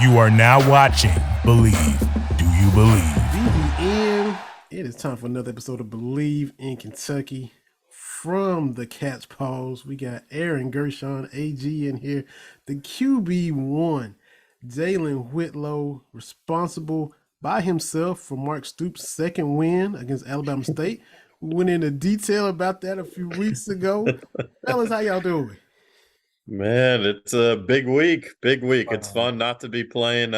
You are now watching Bleav. Do you believe? BBN, it is time for another episode of Bleav in Kentucky. From the Cat's Paws, we got Aaron Gershon, AG in here. The QB1, Jalen Whitlow, responsible by himself for Mark Stoops' second win against Alabama State. We went into detail about that a few weeks ago. Fellas, how y'all doing? Man, it's a big week. Big week. It's fun not to be playing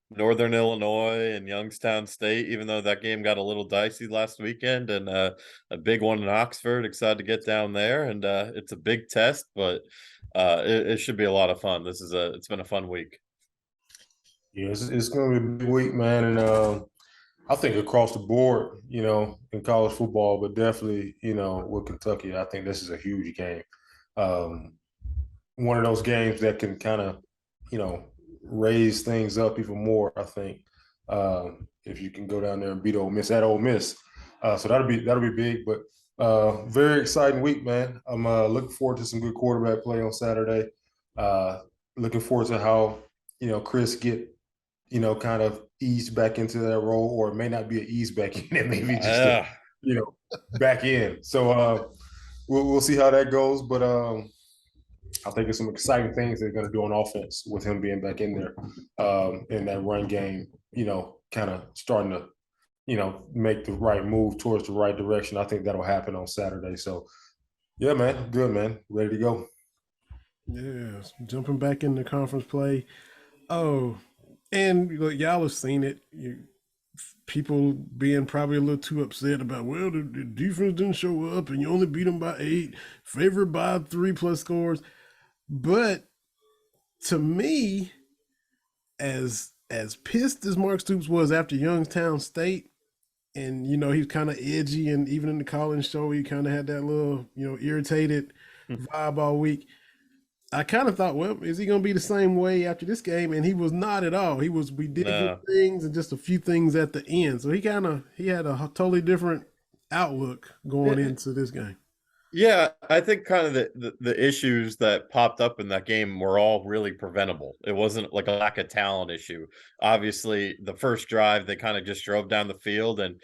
Northern Illinois and Youngstown State, even though that game got a little dicey last weekend, and a big one in Oxford. Excited to get down there, and it's a big test, but it should be a lot of fun. It's been a fun week. Yeah, it's going to be a big week, man, and I think across the board, in college football, but definitely, with Kentucky, I think this is a huge game. One of those games that can kind of, raise things up even more, I think, if you can go down there and beat Ole Miss at Ole Miss. So that'll be big, but very exciting week, man. I'm looking forward to some good quarterback play on Saturday. Looking forward to how, Chris get, kind of ease back into that role, or it may not be an ease back in, it may be just, back in. So we'll see how that goes, but I think there's some exciting things they're going to do on offense with him being back in there in that run game, kind of starting to, make the right move towards the right direction. I think that'll happen on Saturday. So, yeah, man, good, man. Ready to go. Yeah, jumping back into conference play. Oh, and y'all have seen it. People being probably a little too upset about, well, the defense didn't show up and you only beat them by 8, favored by 3+ scores. But to me, as pissed as Mark Stoops was after Youngstown State, and he was kind of edgy, and even in the call-in show, he kind of had that little irritated vibe all week. I kind of thought, well, is he going to be the same way after this game? And he was not at all. We did good things and just a few things at the end. So he had a totally different outlook going into this game. Yeah, I think kind of the issues that popped up in that game were all really preventable. It wasn't like a lack of talent issue. Obviously, the first drive, they kind of just drove down the field. And,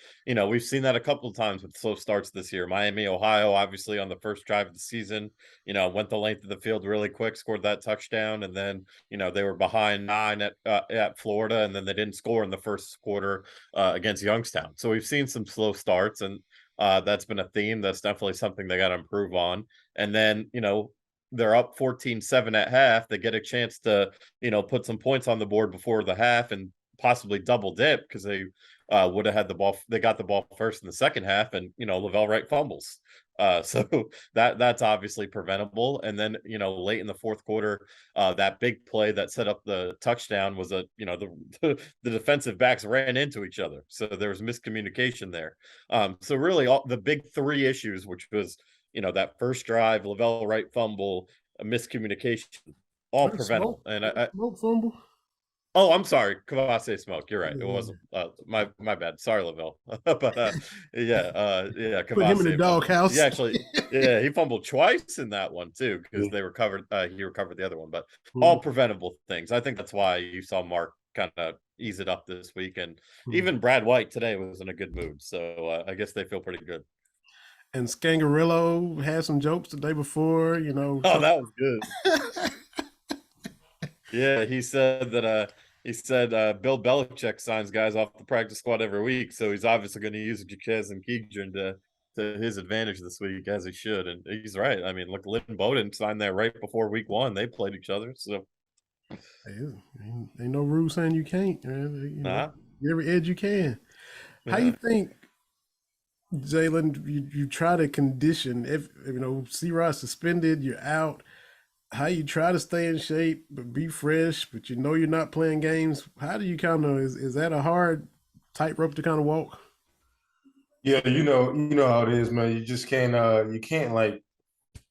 we've seen that a couple of times with slow starts this year. Miami, Ohio, obviously on the first drive of the season, went the length of the field really quick, scored that touchdown. And then, they were behind 9 at Florida, and then they didn't score in the first quarter against Youngstown. So we've seen some slow starts, and that's been a theme. That's definitely something they got to improve on. And then, they're up 14-7 at half. They get a chance to, put some points on the board before the half and possibly double dip, because they would have had the ball. They got the ball first in the second half, and, Lavelle Wright fumbles. So that's obviously preventable. And then, late in the fourth quarter, that big play that set up the touchdown was the defensive backs ran into each other. So there was miscommunication there. So really all the big 3 issues, which was, that first drive, Lavelle Wright fumble, a miscommunication, all preventable. And I smoke fumble. Oh, I'm sorry. Kavase Smoke. You're right. It wasn't my bad. Sorry, Lavelle. But Kavase. Put him in the doghouse. Yeah, actually, he fumbled twice in that one too, because they recovered. He recovered the other one, but all preventable things. I think that's why you saw Mark kind of ease it up this week, and even Brad White today was in a good mood. So I guess they feel pretty good. And Scangarillo had some jokes the day before. Oh, that was good. Yeah, he said that. He said Bill Belichick signs guys off the practice squad every week, so he's obviously going to use Jaquez and Keegan to his advantage this week, as he should. And he's right. I mean, look, Lynn Bowden signed there right before week 1. They played each other, so ain't no rule saying you can't. Get every edge you can. Yeah. How you think, Jalen? You try to condition. If C-Rod suspended, you're out. How you try to stay in shape but be fresh, but you're not playing games. How do you kind of is that a hard tightrope to kind of walk? Yeah, you know how it is, man. You just can't like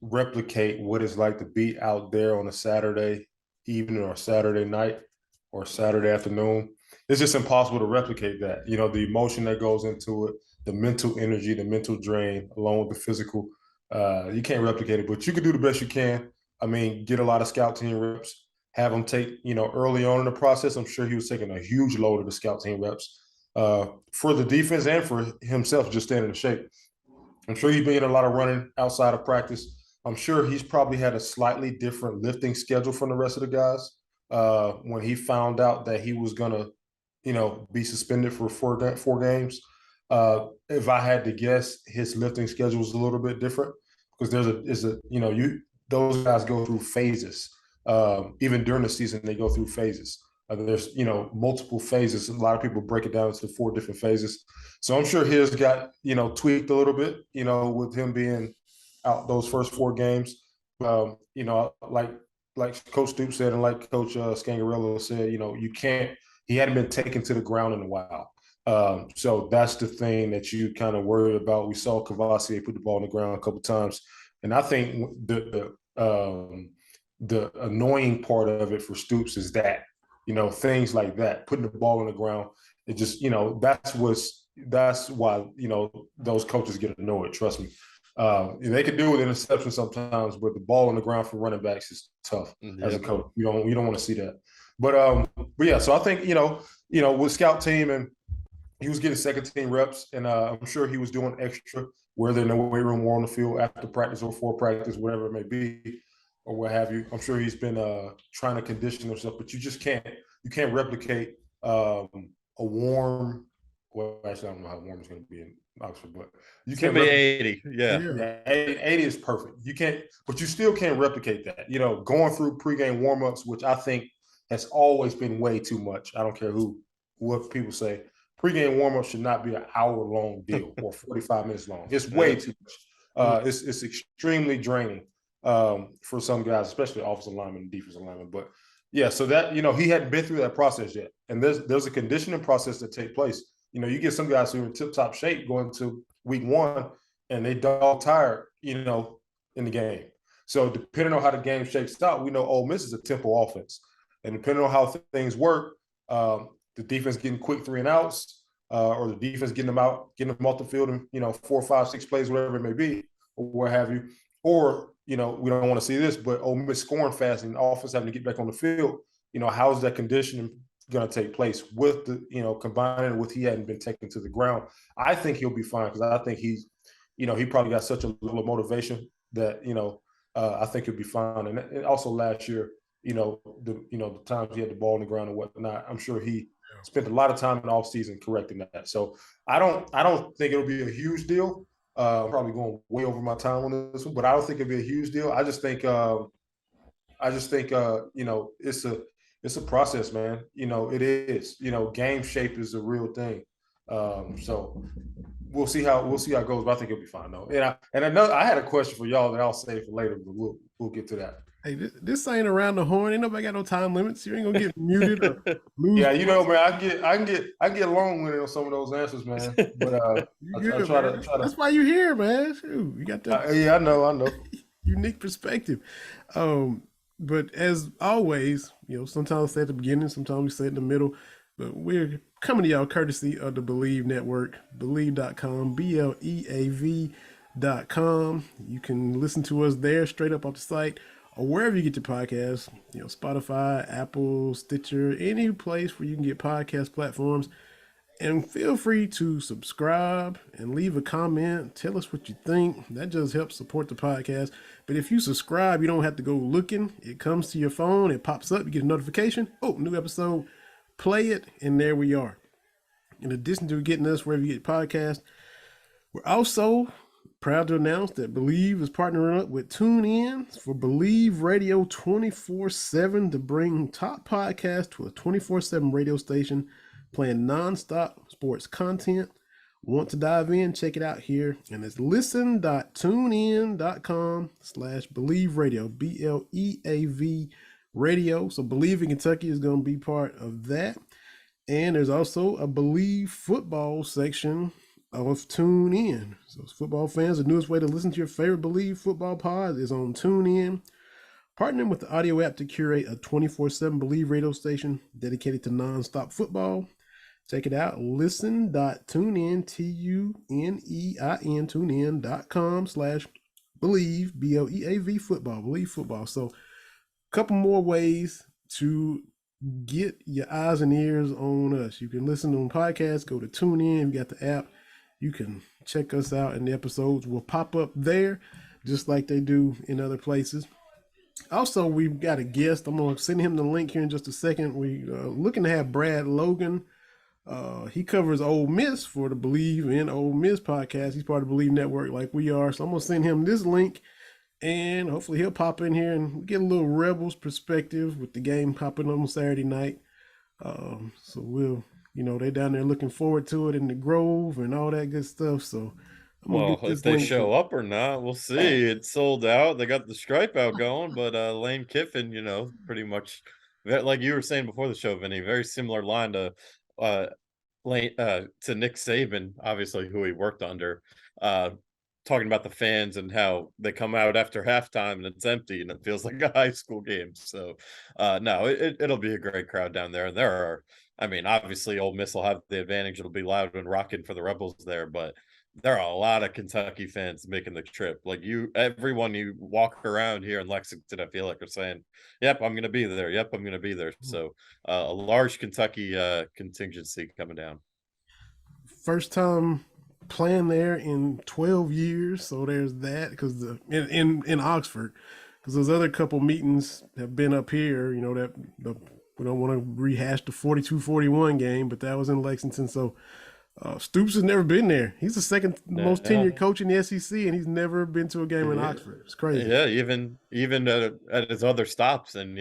replicate what it's like to be out there on a Saturday evening or Saturday night or Saturday afternoon. It's just impossible to replicate that. The emotion that goes into it, the mental energy, the mental drain, along with the physical. You can't replicate it, but you can do the best you can. I mean, get a lot of scout team reps, have him take, early on in the process. I'm sure he was taking a huge load of the scout team reps for the defense and for himself just staying in shape. I'm sure he's been getting a lot of running outside of practice. I'm sure he's probably had a slightly different lifting schedule from the rest of the guys when he found out that he was going to, be suspended for four games. If I had to guess, his lifting schedule is a little bit different because those guys go through phases. Even during the season, they go through phases. There's, multiple phases. A lot of people break it down into 4 different phases. So I'm sure his got, tweaked a little bit, with him being out those first 4 games. Like Coach Stoops said, and like Coach Scangarello said, he hadn't been taken to the ground in a while. So that's the thing that you kind of worry about. We saw Cavassier put the ball on the ground a couple of times. And I think the annoying part of it for Stoops is that, things like that, putting the ball on the ground, it just, that's why, those coaches get annoyed. Trust me. They can do it in interception sometimes, but the ball on the ground for running backs is tough as a coach. You don't want to see that. But yeah, so I think, with scout team, and he was getting second team reps, and I'm sure he was doing extra, whether in the weight room or on the field after practice or before practice, whatever it may be, or what have you. I'm sure he's been trying to condition himself, but you can't replicate a warm. Well, actually, I don't know how warm it's going to be in Oxford, but you can't. Be 80, yeah. 80 is perfect. You can't, but you still can't replicate that. Going through pregame warmups, which I think has always been way too much. I don't care what people say. Pregame warmup should not be an hour-long deal or 45 minutes long. It's way too much. It's extremely draining for some guys, especially offensive linemen and defensive linemen. But yeah, so that he hadn't been through that process yet, and there's a conditioning process that takes place. You get some guys who are in tip-top shape going to week 1, and they dog tired, in the game. So depending on how the game shakes out, we know Ole Miss is a tempo offense, and depending on how things work, the defense getting quick 3 and outs, or the defense getting them off the field in 4, 5, 6 plays, whatever it may be, or what have you. Or we don't want to see this, but Ole Miss scoring fast and the offense having to get back on the field. How's that conditioning going to take place with the combining with he hadn't been taken to the ground? I think he'll be fine because I think he's he probably got such a level of motivation that I think he'll be fine. And also last year, the times he had the ball on the ground and whatnot, I'm sure he spent a lot of time in the offseason correcting that. So I don't think it'll be a huge deal. I'm probably going way over my time on this one, but I don't think it'll be a huge deal. I just think it's a process, man. It is. Game shape is a real thing. So we'll see how it goes, but I think it'll be fine though. And I had a question for y'all that I'll save for later, but we'll get to that. Hey, this ain't around the horn. Ain't nobody got no time limits. You ain't gonna get muted or lose. Yeah, man, I can get long-winded on some of those answers, man. But I try to. That's why you're here, man. Shoot, you got that. Yeah, I know. Unique perspective. But as always, sometimes we say at the beginning, sometimes we say it in the middle. But we're coming to y'all courtesy of the Bleav Network, Bleav.com, BLEAV.com. You can listen to us there straight up off the site or wherever you get your podcasts, Spotify, Apple, Stitcher, any place where you can get podcast platforms. And feel free to subscribe and leave a comment. Tell us what you think. That just helps support the podcast. But if you subscribe, you don't have to go looking. It comes to your phone. It pops up. You get a notification. Oh, new episode. Play it. And there we are. In addition to getting us wherever you get podcasts, we're also proud to announce that Bleav is partnering up with TuneIn for Bleav Radio 24/7 to bring top podcasts to a 24/7 radio station playing nonstop sports content. Want to dive in? Check it out here. And it's listen.tunein.com/Bleav Radio, BLEAV radio. So Bleav in Kentucky is going to be part of that. And there's also a Bleav football section of TuneIn. So football fans, the newest way to listen to your favorite Bleav football pod is on TuneIn. Partnering with the audio app to curate a 24/7 Bleav radio station dedicated to nonstop football. Check it out. Listen.tunein, TUNEIN, tunein.com/Bleav, BLEAV football, Bleav football. So a couple more ways to get your eyes and ears on us. You can listen on podcasts, go to TuneIn, you got the app. You can check us out, and the episodes will pop up there just like they do in other places. Also, we've got a guest. I'm going to send him the link here in just a second. We looking to have Brad Logan. He covers Ole Miss for the Bleav and Ole Miss podcast. He's part of the Bleav Network like we are. So I'm going to send him this link, and hopefully he'll pop in here and get a little Rebels perspective with the game popping on Saturday night. So we'll, they're down there looking forward to it in the Grove and all that good stuff. So well, if they show up or not, we'll see. It's sold out. They got the stripe out going, but Lane Kiffin, pretty much like you were saying before the show, Vinny, very similar line to Nick Saban, obviously who he worked under, talking about the fans and how they come out after halftime and it's empty and it feels like a high school game. So no, it'll be a great crowd down there. And obviously Ole Miss will have the advantage. It'll be loud and rocking for the Rebels there, but there are a lot of Kentucky fans making the trip. Like everyone you walk around here in Lexington, I feel like are saying, yep, I'm going to be there. Yep, I'm going to be there. So a large Kentucky contingency coming down. First time playing there in 12 years. So there's that, because in Oxford, because those other couple meetings have been up here, that we don't want to rehash the 42-41 game, but that was in Lexington. So Stoops has never been there. He's the second most tenured coach in the SEC, and he's never been to a game in Oxford. It's crazy. Yeah, even at his other stops, and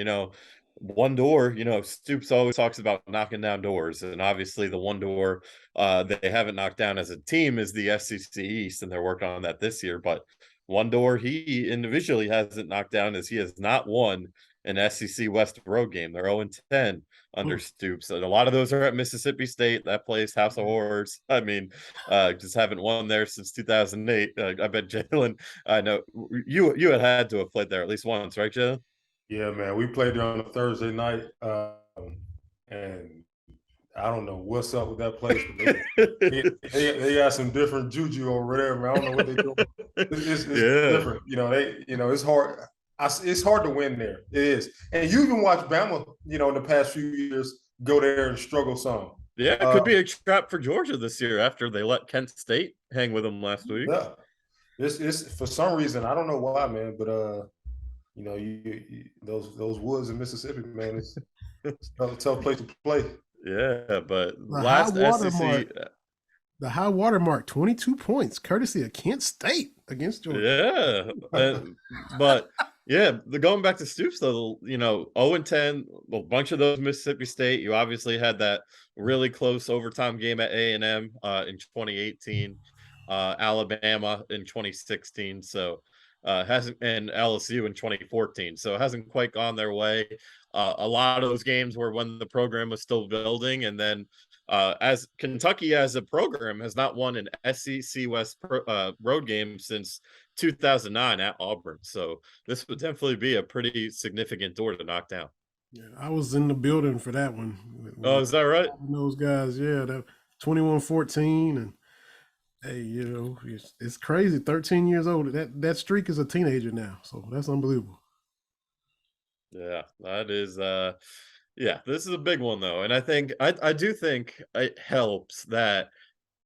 one door. Stoops always talks about knocking down doors, and obviously the one door they haven't knocked down as a team is the SEC East, and they're working on that this year. But one door he individually hasn't knocked down is he has not won an SEC West road game. They're 0-10 under Stoops. And a lot of those are at Mississippi State, that place, House of Horrors. Just haven't won there since 2008. I bet Jalen, I know you had to have played there at least once, right, Jalen? Yeah, man. We played there on a Thursday night, and I don't know what's up with that place. They got some different juju over there, man. I don't know what they do. It's different. It's hard. It's hard to win there. It is. And you even watch Bama, in the past few years go there and struggle some. Yeah, it could be a trap for Georgia this year after they let Kent State hang with them last week. Yeah. It's for some reason, I don't know why, man, but those woods in Mississippi, man, it's a tough place to play. Yeah, but last SEC, the high water mark, 22 points, courtesy of Kent State against Georgia. Yeah, but yeah, going back to Stoops though, 0-10, a bunch of those Mississippi State. You obviously had that really close overtime game at A&M in 2018, Alabama in 2016. So hasn't, and LSU in 2014. So it hasn't quite gone their way. A lot of those games were when the program was still building, and then as Kentucky as a program has not won an SEC West road game since 2009 at Auburn. So this would definitely be a pretty significant door to knock down. Yeah, I was in the building for that one. Oh, is that right? Those guys, yeah, that 21-14, and hey, it's crazy. 13 years old. That streak is a teenager now, so that's unbelievable. Yeah, that is. Yeah, this is a big one though, and I do think it helps that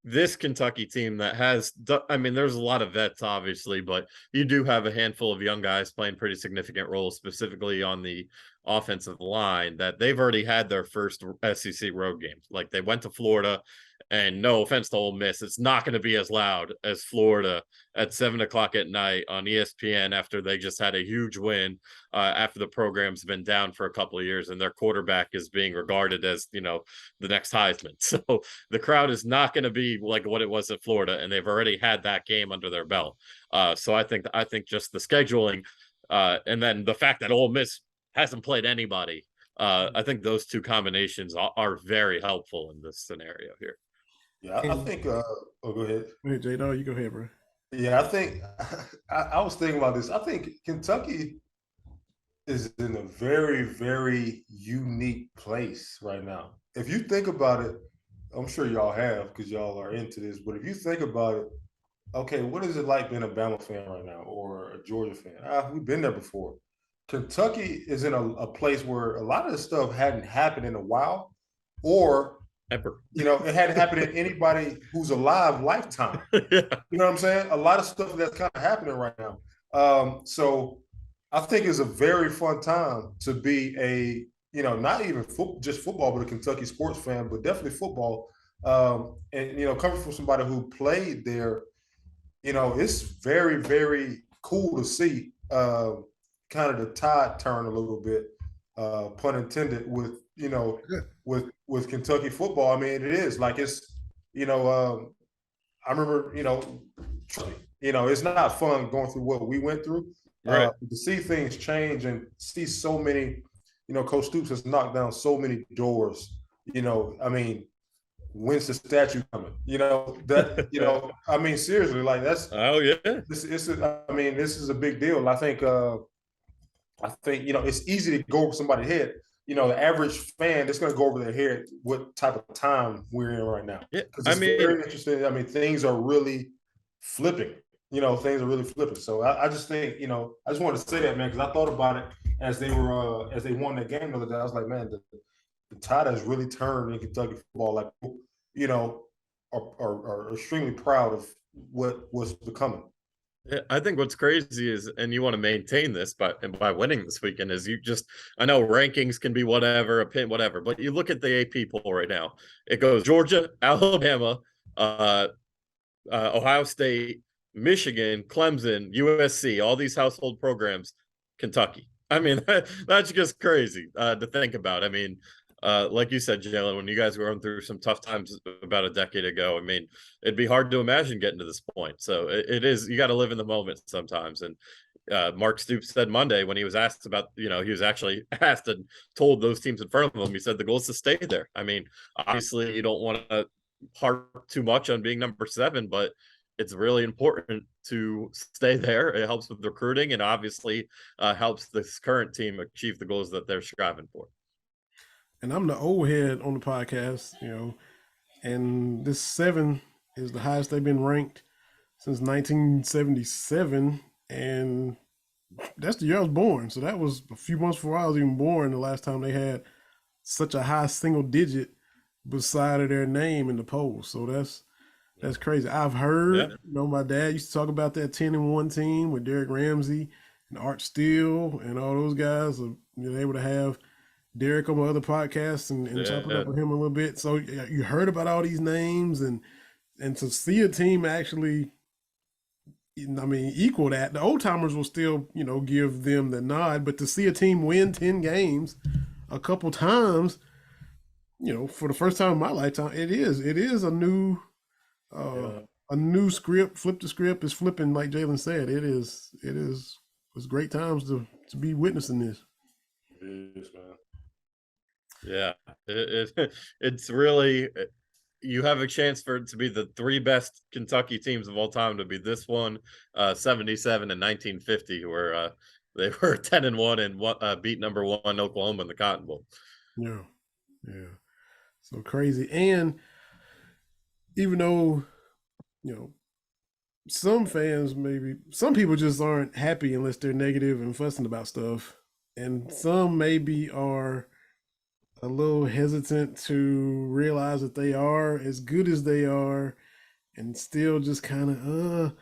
this Kentucky team that has, there's a lot of vets obviously, but you do have a handful of young guys playing pretty significant roles, specifically on the offensive line, that they've already had their first SEC road games. Like they went to Florida, and no offense to Ole Miss, it's not going to be as loud as Florida at 7:00 at night on ESPN after they just had a huge win after the program's been down for a couple of years and their quarterback is being regarded as, the next Heisman. So the crowd is not going to be like what it was at Florida, and they've already had that game under their belt. So I think just the scheduling and then the fact that Ole Miss hasn't played anybody, I think those two combinations are very helpful in this scenario here. Yeah, I think. Go ahead. Hey, Jay, no, you go ahead, bro. Yeah, I think I was thinking about this. I think Kentucky is in a very, very unique place right now. If you think about it, I'm sure y'all have because y'all are into this. But if you think about it, okay, what is it like being a Bama fan right now or a Georgia fan? We've been there before. Kentucky is in a place where a lot of this stuff hadn't happened in a while, or Ever. it hadn't happened in anybody who's alive lifetime. Yeah. You know what I'm saying? A lot of stuff that's kind of happening right now. So I think it's a very fun time to be not even just football, but a Kentucky sports fan, but definitely football. And coming from somebody who played there, it's very, very cool to see kind of the tide turn a little bit, pun intended, with Kentucky football. I mean, it is like I remember, it's not fun going through what we went through. Right. To see things change and see so many, Coach Stoops has knocked down so many doors. I mean, when's the statue coming? I mean, seriously, like that's. Oh yeah. This is a big deal. I think it's easy to go over somebody's head. The average fan is going to go over their head what type of time we're in right now. Yeah, Because it's very interesting. I mean, things are really flipping. Things are really flipping. So I just think, I just wanted to say that, man, because I thought about it as they won that game the other day. I was like, man, the tide has really turned in Kentucky football. Like, are extremely proud of what was becoming. I think what's crazy is, and you want to maintain this by winning this weekend, is I know rankings can be whatever, whatever, but you look at the AP poll right now. It goes Georgia, Alabama, Ohio State, Michigan, Clemson, USC, all these household programs, Kentucky. I mean, that's just crazy to think about. I mean, like you said, Jalen, when you guys were going through some tough times about a decade ago, I mean, it'd be hard to imagine getting to this point. So it is, you got to live in the moment sometimes. And Mark Stoops said Monday when he was asked about, he was actually asked and told those teams in front of him, he said the goal is to stay there. I mean, obviously you don't want to harp too much on being number 7, but it's really important to stay there. It helps with recruiting and obviously helps this current team achieve the goals that they're striving for. And I'm the old head on the podcast, and this 7 is the highest they've been ranked since 1977. And that's the year I was born. So that was a few months before I was even born, the last time they had such a high single digit beside of their name in the poll. So that's crazy. I've heard, my dad used to talk about that 10-1 team with Derek Ramsey and Art Steele and all those guys. They able to have Derek on my other podcasts and chopping up with him a little bit. So you heard about all these names and to see a team actually, equal that. The old timers will still, give them the nod, but to see a team win 10 games a couple times, for the first time in my lifetime, it is a new script. Flip the script is flipping, like Jalen said. It's great times to be witnessing this. It is, man. Yeah, it's really, you have a chance for it to be the 3 best Kentucky teams of all time to be this one, 77 and 1950, where they were 10-1 and beat number 1 Oklahoma in the Cotton Bowl. Yeah. So crazy. And even though, some people just aren't happy unless they're negative and fussing about stuff. And some maybe are a little hesitant to realize that they are as good as they are and still just kind of,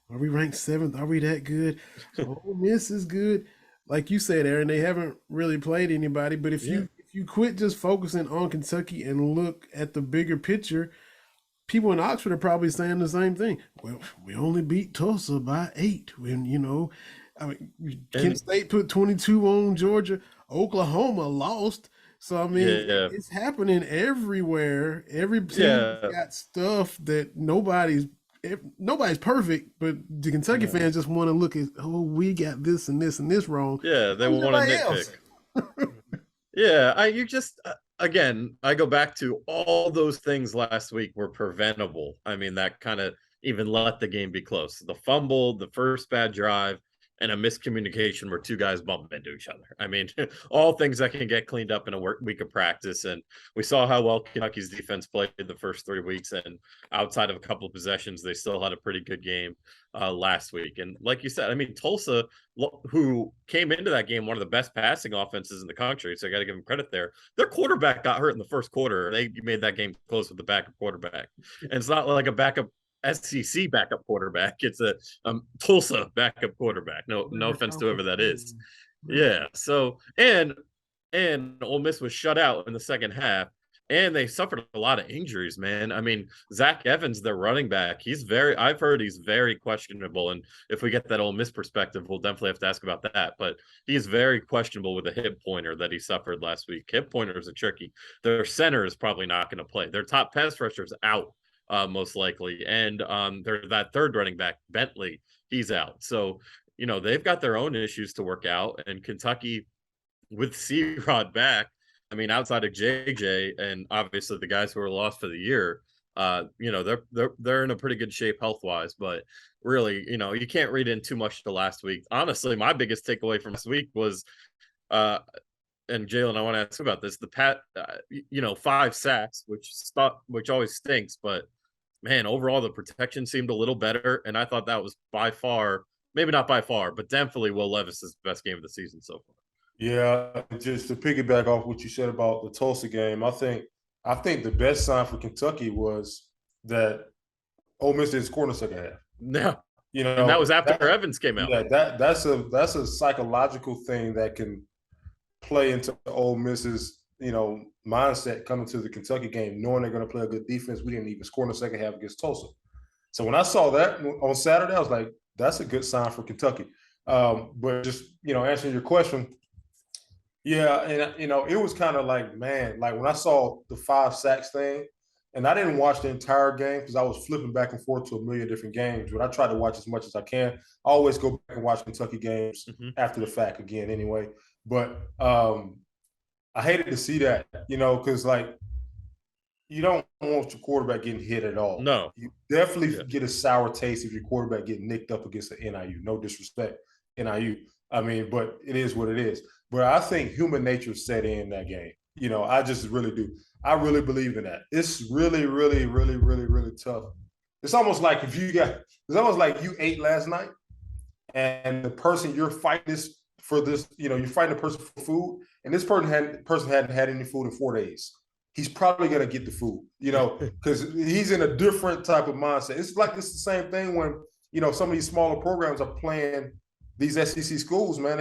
are we ranked 7th? Are we that good? Ole Miss is good. Like you said, Aaron, they haven't really played anybody, but if you quit just focusing on Kentucky and look at the bigger picture, people in Oxford are probably saying the same thing. Well, we only beat Tulsa by 8 when, Kent State put 22 on Georgia. Oklahoma lost. So, it's happening everywhere. Every team got stuff that nobody's perfect, but the Kentucky fans just want to look at, we got this and this and this wrong. Yeah, they want to nitpick. Again, I go back to all those things last week were preventable. That kind of even let the game be close. The fumble, the first bad drive, and a miscommunication where two guys bump into each other. I mean, all things that can get cleaned up in a week of practice. And we saw how well Kentucky's defense played the first 3 weeks. And outside of a couple of possessions, they still had a pretty good game last week. And like you said, I mean, Tulsa, who came into that game one of the best passing offenses in the country, so I got to give them credit there. Their quarterback got hurt in the first quarter. They made that game close with the backup quarterback. And it's not like a backup SEC backup quarterback. It's a Tulsa backup quarterback. No offense to whoever that is. Yeah. So and Ole Miss was shut out in the second half, and they suffered a lot of injuries, man. I mean, Zach Evans, their running back, I've heard he's very questionable. And if we get that Ole Miss perspective, we'll definitely have to ask about that. But he's very questionable with a hip pointer that he suffered last week. Hip pointers are tricky. Their center is probably not going to play. Their top pass rusher is out. Most likely. And that third running back, Bentley, he's out. So, they've got their own issues to work out. And Kentucky, with C-Rod back, I mean, outside of JJ and obviously the guys who are lost for the year, they're in a pretty good shape health-wise. But really, you can't read in too much to last week. Honestly, my biggest takeaway from this week was and Jalen, I want to ask about this. The 5 sacks, which always stinks, but man, overall the protection seemed a little better, and I thought that was by far, maybe not by far, but definitely Will Levis's best game of the season so far. Yeah, just to piggyback off what you said about the Tulsa game, I think the best sign for Kentucky was that Ole Miss didn't score in the second half. No, and that was after Evans came out. Yeah, that's a psychological thing that can play into Ole Miss's mindset coming to the Kentucky game, knowing they're going to play a good defense. We didn't even score in the second half against Tulsa. So when I saw that on Saturday, I was like, that's a good sign for Kentucky. But just, answering your question, yeah, and, it was kind of like, man, like when I saw the 5 sacks thing, and I didn't watch the entire game because I was flipping back and forth to a million different games, but I try to watch as much as I can. I always go back and watch Kentucky games after the fact again anyway. But I hated to see that, because like you don't want your quarterback getting hit at all. No, you definitely get a sour taste if your quarterback getting nicked up against the NIU. No disrespect, NIU. I mean, but it is what it is. But I think human nature set in that game. I just really do. I really believe in that. It's really, really, really, really, really tough. It's almost like it's almost like you ate last night, and the person you're fighting is for this, you're fighting a person for food, and this person hadn't had any food in 4 days. He's probably gonna get the food, because he's in a different type of mindset. It's the same thing when some of these smaller programs are playing these SEC schools, man.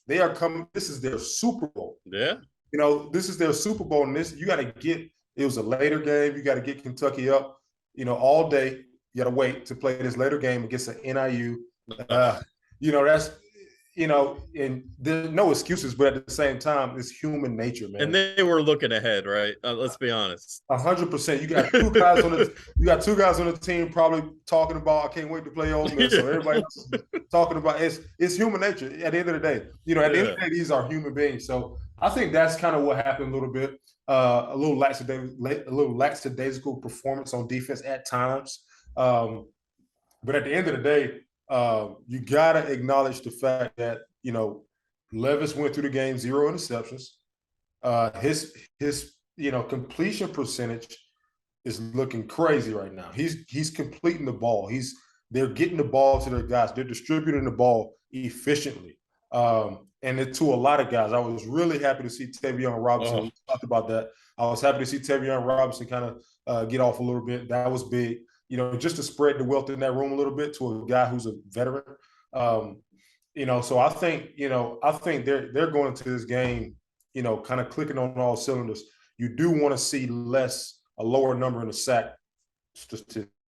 They are coming. This is their Super Bowl. Yeah. This is their Super Bowl, and you got to get. It was a later game. You got to get Kentucky up, all day. You got to wait to play this later game against the NIU. That's. And there's no excuses, but at the same time, it's human nature, man. And they were looking ahead, right? Let's be honest. 100%. You got 2 guys on the team probably talking about, I can't wait to play Ole Miss. So everybody else is talking about it's human nature. At the end of the day, at the end of the day, these are human beings. So I think that's kind of what happened a little bit. A little lackadaisical performance on defense at times. But at the end of the day, you got to acknowledge the fact that, Levis went through the game 0 interceptions. His completion percentage is looking crazy right now. He's completing the ball. They're getting the ball to their guys. They're distributing the ball efficiently. And to a lot of guys, I was really happy to see Tavion Robinson. We talked about that. I was happy to see Tavion Robinson kind of get off a little bit. That was big. Just to spread the wealth in that room a little bit to a guy who's a veteran. So I think they're going into this game, kind of clicking on all cylinders. You do want to see a lower number in the sack.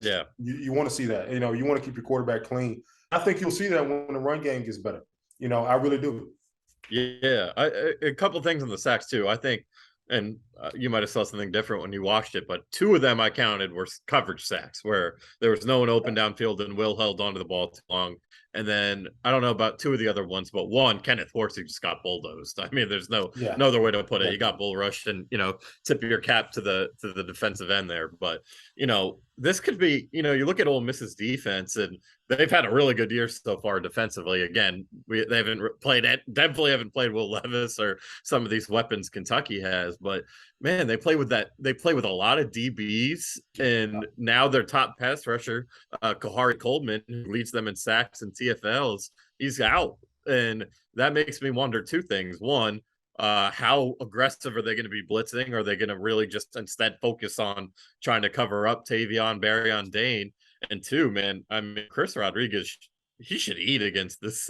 Yeah. You want to see that. You want to keep your quarterback clean. I think you'll see that when the run game gets better. I really do. Yeah. A couple things on the sacks too. I think, and you might have saw something different when you watched it, but 2 of them I counted were coverage sacks where there was no one open downfield and Will held onto the ball too long. And then I don't know about 2 of the other ones, but one, Kenneth Horsey just got bulldozed. I mean, there's no other way to put it. He got bull rushed, and tip of your cap to the defensive end there. But this could be, you look at Ole Miss's defense, and they've had a really good year so far defensively. Again, they definitely haven't played Will Levis or some of these weapons Kentucky has, but man, they play with a lot of DBs, and now their top pass rusher, Coleman, who leads them in sacks and TFLs, he's out. And that makes me wonder 2 things. One, how aggressive are they going to be blitzing? Are they going to really just instead focus on trying to cover up Tavion, Barry, Dane? And 2, man, I mean, Chris Rodriguez, he should eat against this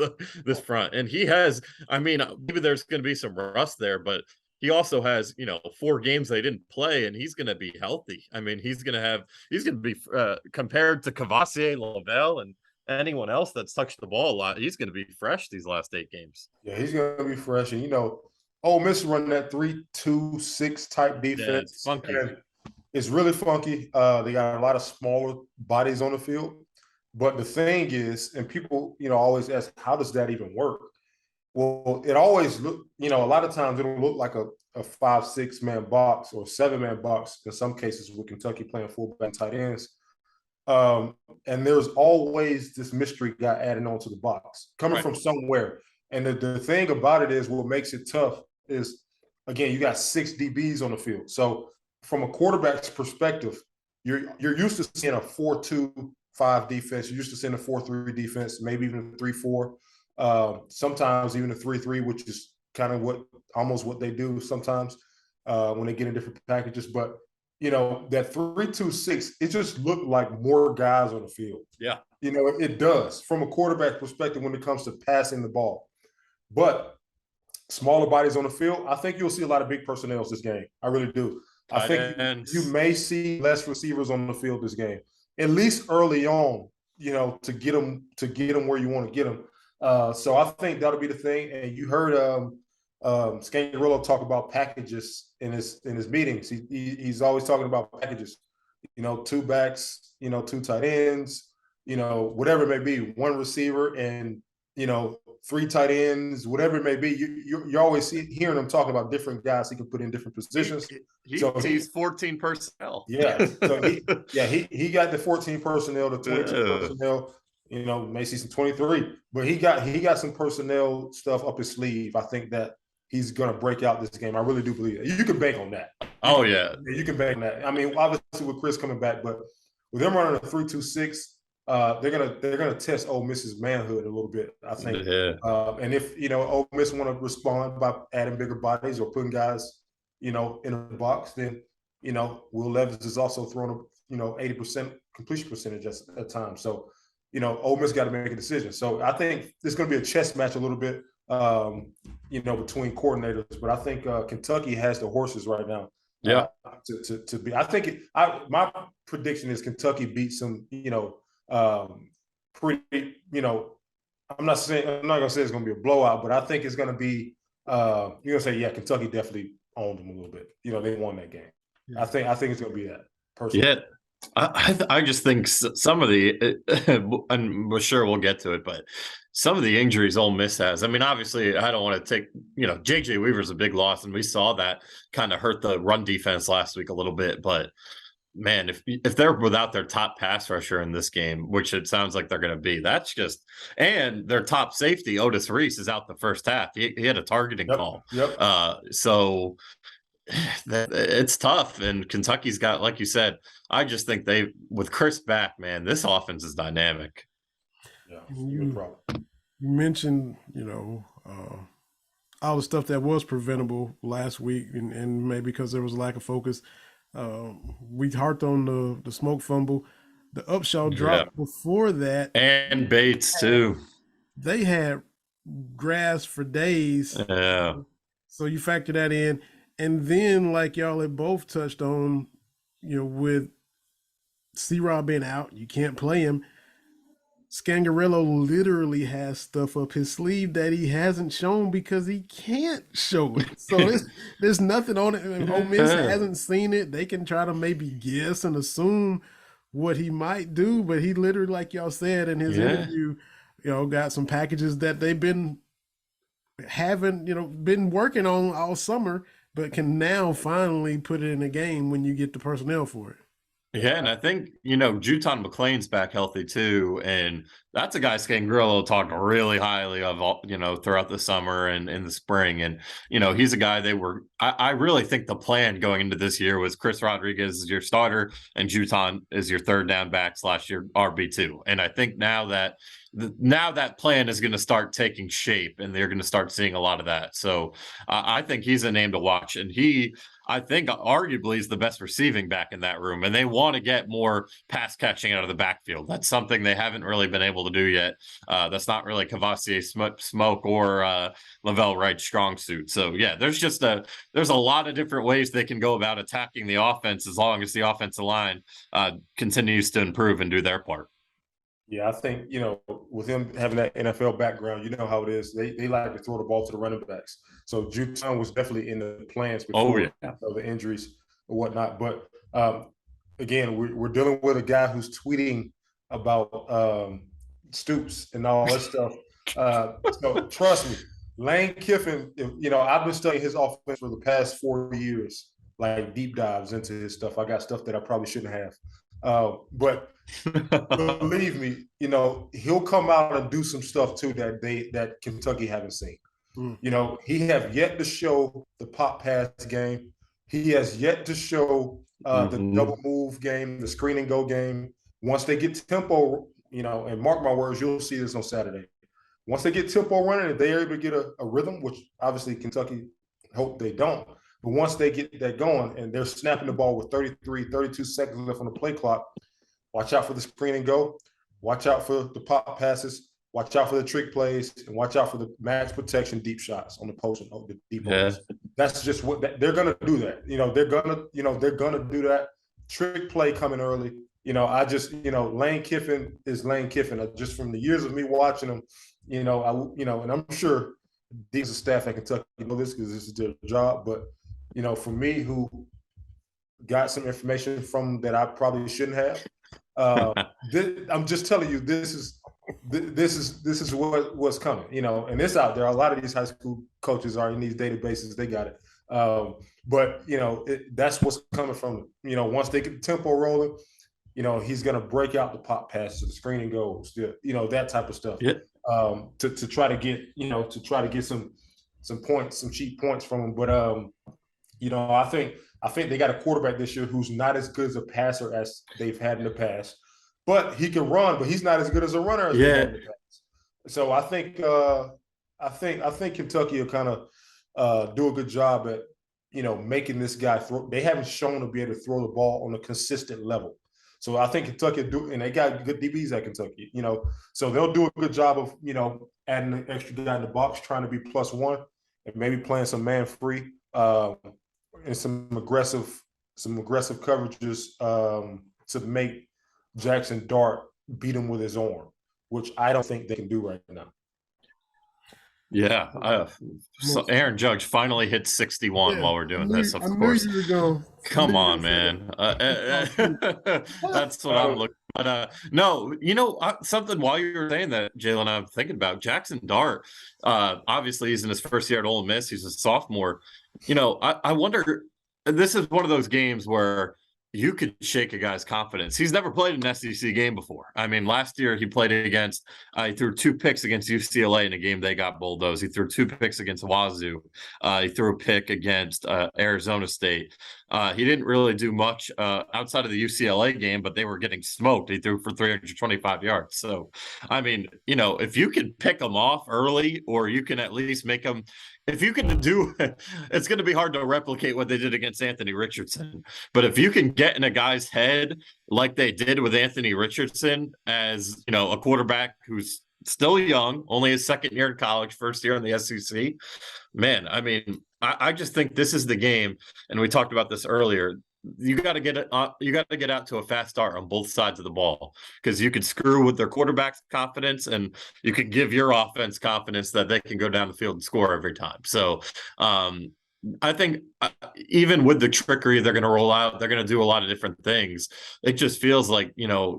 front. And he has, I mean, maybe there's going to be some rust there, but he also has, 4 games they didn't play, and he's going to be healthy. I mean, he's going to be compared to Cavassier, Lavelle, and anyone else that's touched the ball a lot, he's going to be fresh these last 8 games. Yeah, he's going to be fresh. And, Ole Miss running that 3-2-6 type defense. Yeah, it's funky. It's really funky. They got a lot of smaller bodies on the field. But the thing is, and people, always ask, how does that even work? Well, it always look, a lot of times it'll look like a 5-6 man box or 7-man box in some cases with Kentucky playing fullback and tight ends. And there's always this mystery guy adding on to the box coming from somewhere. And the thing about it is what makes it tough is, again, you got 6 DBs on the field. So from a quarterback's perspective, you're used to seeing a 4-2-5 defense. You're used to seeing a 4-3 defense, maybe even a 3-4. Sometimes even a 3-3, which is kind of almost what they do sometimes when they get in different packages. But, that 3-2-6, it just looked like more guys on the field. Yeah. It does from a quarterback perspective when it comes to passing the ball. But smaller bodies on the field, I think you'll see a lot of big personnel this game. I really do. I think you may see less receivers on the field this game, at least early on, to get them where you want to get them. So I think that'll be the thing. And you heard Scangarello talk about packages in his meetings. He's always talking about packages. 2 backs, 2 tight ends, whatever it may be, 1 receiver and 3 tight ends, whatever it may be. You always hearing him talking about different guys he can put in different positions. He's 14 personnel. Yeah. So he got the 14 personnel, the 22 personnel. May see some 23, but he got some personnel stuff up his sleeve. I think that he's going to break out this game. I really do believe it. You can bank on that. Oh yeah, you can bank on that. I mean, obviously with Chris coming back, but with them running a 3-2-6, they're gonna test Ole Miss's manhood a little bit, I think. Yeah. And if Ole Miss want to respond by adding bigger bodies or putting guys, in a box, then Will Levis is also throwing 80% completion percentage at times. So Ole Miss got to make a decision. So I think it's going to be a chess match a little bit, between coordinators. But I think Kentucky has the horses right now. Yeah. To be, I think my prediction is Kentucky beats them. Pretty. I'm not gonna say it's going to be a blowout, but I think it's going to be. You're gonna say, yeah, Kentucky definitely owned them a little bit. They won that game. Yeah. I think it's going to be that. Personally. Yeah. I just think some of the, and we're sure we'll get to it, but some of the injuries Ole Miss has. I mean, obviously, I don't want to take, J.J. Weaver's a big loss, and we saw that kind of hurt the run defense last week a little bit. But man, if they're without their top pass rusher in this game, which it sounds like they're going to be, that's just, and their top safety, Otis Reese, is out the first half. He had a targeting call. Yep. So it's tough, and Kentucky's got, like you said, I just think with Chris back, man, this offense is dynamic. Yeah, you mentioned, all the stuff that was preventable last week, and maybe because there was a lack of focus. We harped on the smoke fumble, the Upshaw drop before that, and Bates too. They had grass for days. Yeah. So you factor that in. And then, like y'all had both touched on, with C-Rob being out, you can't play him. Scangarello literally has stuff up his sleeve that he hasn't shown because he can't show it. So there's nothing on it. If Ole Miss hasn't seen it, they can try to maybe guess and assume what he might do. But he literally, like y'all said in his interview, got some packages that they've been been working on all summer, but can now finally put it in a game when you get the personnel for it. Yeah, and I think, Juton McClain's back healthy too. And that's a guy Scangarello talked really highly of, throughout the summer and in the spring. And, he's a guy I really think the plan going into this year was Chris Rodriguez is your starter and Juton is your third down back / your RB2. And I think now that plan is going to start taking shape and they're going to start seeing a lot of that. So I think he's a name to watch. And I think arguably is the best receiving back in that room, and they want to get more pass catching out of the backfield. That's something they haven't really been able to do yet. That's not really Cavassier Smoke or Lavelle Wright's strong suit. So yeah, there's a lot of different ways they can go about attacking the offense as long as the offensive line continues to improve and do their part. Yeah, I think, with him having that NFL background, you know how it is. They like to throw the ball to the running backs. So Juton was definitely in the plans before the injuries or whatnot. But again, we're dealing with a guy who's tweeting about Stoops and all that stuff. So trust me, Lane Kiffin, I've been studying his offense for the past 4 years, like deep dives into his stuff. I got stuff that I probably shouldn't have. But believe me, he'll come out and do some stuff too that Kentucky haven't seen. He have yet to show the pop pass game. He has yet to show the double move game, the screen and go game. Once they get tempo, and mark my words, you'll see this on Saturday. Once they get tempo running, if they're able to get a rhythm, which obviously Kentucky hope they don't, but once they get that going and they're snapping the ball with 32 seconds left on the play clock, watch out for the screen and go. Watch out for the pop passes. Watch out for the trick plays, and watch out for the max protection deep shots on the post and the deep balls. That's just what they're gonna do. That they're gonna do that. Trick play coming early. Lane Kiffin is Lane Kiffin. Just from the years of me watching him, and I'm sure these are staff at Kentucky know this because this is their job. But for me, who got some information from that I probably shouldn't have. I'm just telling you, this is what's coming, and it's out there. A lot of these high school coaches are in these databases; they got it. But that's what's coming from. Once they get the tempo rolling, he's gonna break out the pop passes, the screen and goes, that type of stuff. Yeah. To try to get some points, some cheap points from him. But I think they got a quarterback this year who's not as good as a passer as they've had in the past, but he can run, but he's not as good as a runner as they've had in the past. So I think Kentucky will kind of do a good job at, making this guy throw. They haven't shown to be able to throw the ball on a consistent level. So I think Kentucky do, and they got good DBs at Kentucky, so they'll do a good job of, adding an extra guy in the box, trying to be +1 and maybe playing some man free. And some aggressive coverages to make Jackson Dart beat him with his arm, which I don't think they can do right now. Yeah, so Aaron Judge finally hit 61 while we're doing this. Of course, come on, man. That's what I'm looking. But no, something while you were saying that, Jalen, I'm thinking about Jackson Dart. Obviously, he's in his first year at Ole Miss. He's a sophomore. I wonder. This is one of those games where you could shake a guy's confidence. He's never played an SEC game before. I mean, last year he played against, he threw 2 picks against UCLA in a game they got bulldozed. He threw 2 picks against Wazoo. He threw a pick against Arizona State. He didn't really do much outside of the UCLA game, but they were getting smoked. He threw for 325 yards. So, I mean, if you can pick them off early, or you can at least make them, if you can do, it's going to be hard to replicate what they did against Anthony Richardson. But if you can get in a guy's head like they did with Anthony Richardson as, a quarterback who's still young, only his second year in college, first year in the SEC, man, I mean, I just think this is the game. And we talked about this earlier. you got to get it. You got to get out to a fast start on both sides of the ball, because you could screw with their quarterback's confidence, and you can give your offense confidence that they can go down the field and score every time. So, I think even with the trickery they're going to roll out, they're going to do a lot of different things. It just feels like,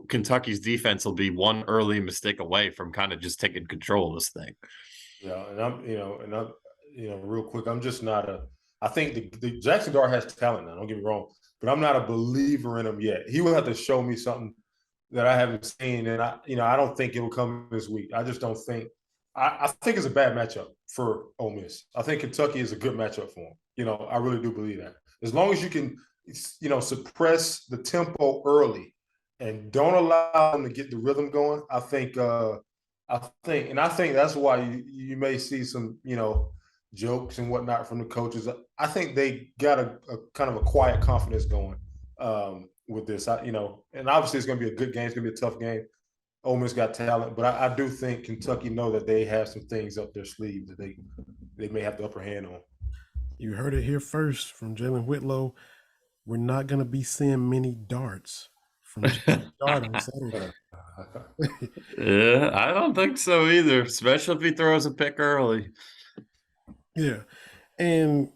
Kentucky's defense will be one early mistake away from kind of just taking control of this thing. Yeah, and I'm real quick, I'm just not I think the Jackson Dart has talent now, don't get me wrong, but I'm not a believer in him yet. He will have to show me something that I haven't seen, and I don't think it will come this week. I just don't think. I think it's a bad matchup for Ole Miss. I think Kentucky is a good matchup for him. I really do believe that. As long as you can, suppress the tempo early and don't allow them to get the rhythm going, I think that's why you may see some, jokes and whatnot from the coaches. I think they got a kind of a quiet confidence going with this. And obviously it's going to be a good game. It's going to be a tough game. Ole Miss got talent, but I do think Kentucky know that they have some things up their sleeve that they may have the upper hand on. You heard it here first from Jalen Whitlow. We're not going to be seeing many darts from Dart on Saturday. Yeah, I don't think so either, especially if he throws a pick early. Yeah, and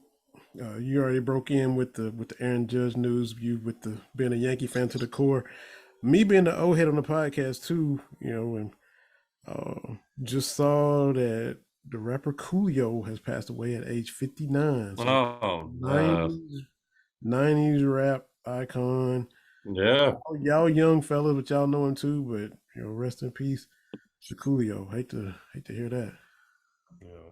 you already broke in with the Aaron Judge news. You with the being a Yankee fan to the core. Me being the old head on the podcast too, and just saw that the rapper Coolio has passed away at age 59. So 90s rap icon. Yeah. Y'all young fellas, but y'all know him too. But rest in peace to Coolio. Hate to hear that. Yeah.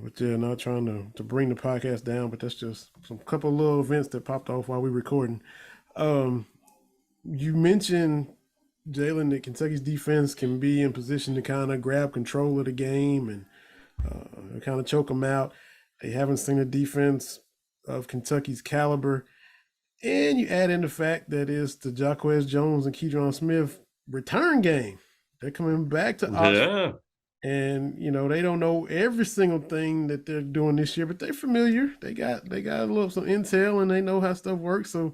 But yeah, not trying to bring the podcast down, but that's just some couple of little events that popped off while we recording. You mentioned, Jalen, that Kentucky's defense can be in position to kind of grab control of the game and kind of choke them out. They haven't seen a defense of Kentucky's caliber. And you add in the fact that it's the Jaquez Jones and Keydron Smith return game. They're coming back to Oxford. Yeah. And, they don't know every single thing that they're doing this year, but they're familiar. They got a little some intel and they know how stuff works. So,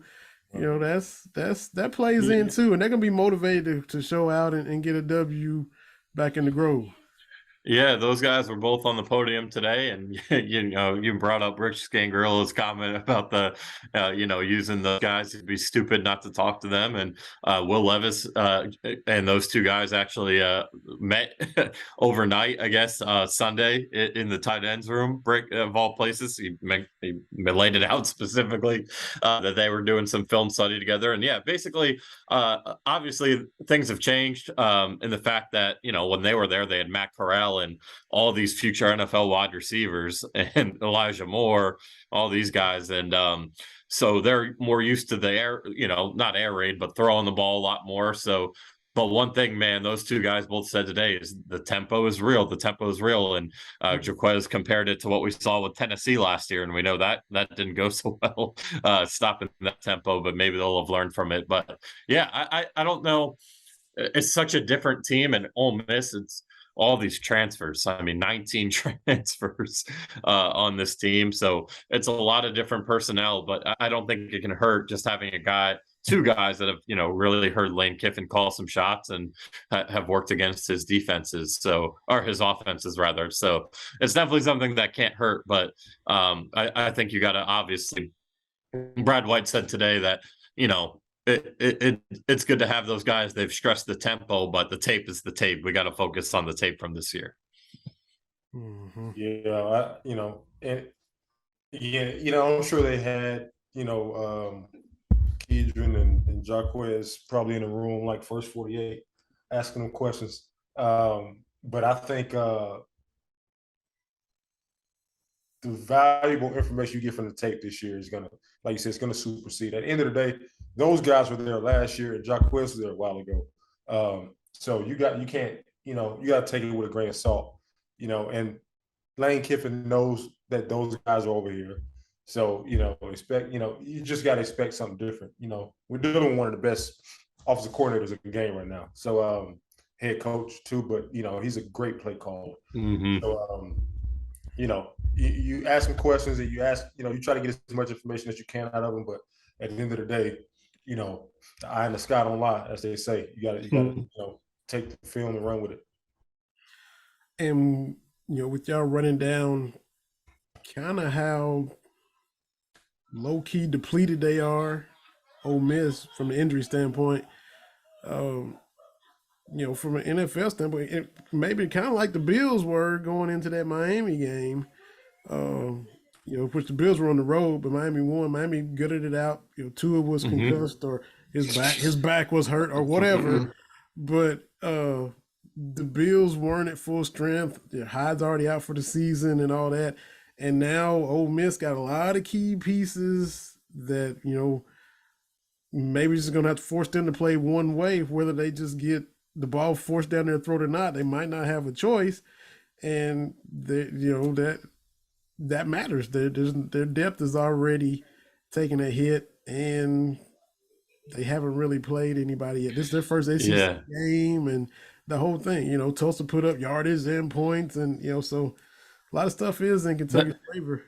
that plays in too. And they're going to be motivated to show out and get a W back in the Grove. Yeah, those guys were both on the podium today, and you brought up Rich Scangrilla's comment about the, using the guys to be stupid not to talk to them, and Will Levis and those two guys actually met overnight, I guess, Sunday in the tight ends room break of all places. He laid it out specifically that they were doing some film study together, and yeah, basically, obviously things have changed in the fact that when they were there, they had Matt Corral and all these future NFL wide receivers and Elijah Moore, all these guys. And so they're more used to the air, not air raid, but throwing the ball a lot more. So, but one thing, man, those two guys both said today is the tempo is real. The tempo is real. And Jaquez compared it to what we saw with Tennessee last year. And we know that didn't go so well, stopping that tempo, but maybe they'll have learned from it. But yeah, I don't know. It's such a different team, and Ole Miss, it's all these transfers. I mean, 19 transfers on this team. So it's a lot of different personnel, but I don't think it can hurt just having two guys that have, really heard Lane Kiffin call some shots and have worked against his defenses. Or his offenses rather. So it's definitely something that can't hurt, but I think you got to obviously, Brad White said today that, it's good to have those guys. They've stressed the tempo, but the tape is the tape. We got to focus on the tape from this year. Mm-hmm. Yeah, I'm sure they had, Keydron and Jaquez probably in the room like first 48 asking them questions. But I think the valuable information you get from the tape this year is going to, like you said, it's going to supersede. At the end of the day, those guys were there last year, and Jaquez was there a while ago. So you got to take it with a grain of salt, and Lane Kiffin knows that those guys are over here. So, you just got to expect something different. We're dealing with one of the best offensive coordinators in the game right now. So, head coach too, but, he's a great play caller. Mm-hmm. So, you ask them questions and you try to get as much information as you can out of them. But at the end of the day, the eye in the sky don't lie, as they say. You got to take the film and run with it. And with y'all running down, kind of how low key depleted they are, Ole Miss from the injury standpoint. From an NFL standpoint, maybe kind of like the Bills were going into that Miami game. Which the Bills were on the road, but Miami won. Miami gutted it out. Tua was concussed, or his back was hurt, or whatever. But the Bills weren't at full strength. Hyde's already out for the season and all that. And now Ole Miss got a lot of key pieces that maybe just going to have to force them to play one way, whether they just get the ball forced down their throat or not. They might not have a choice, and that matters. Their depth is already taking a hit, and they haven't really played anybody yet. This is their first ACC game, and the whole thing. Tulsa put up yardage and points, and so a lot of stuff is in Kentucky's favor.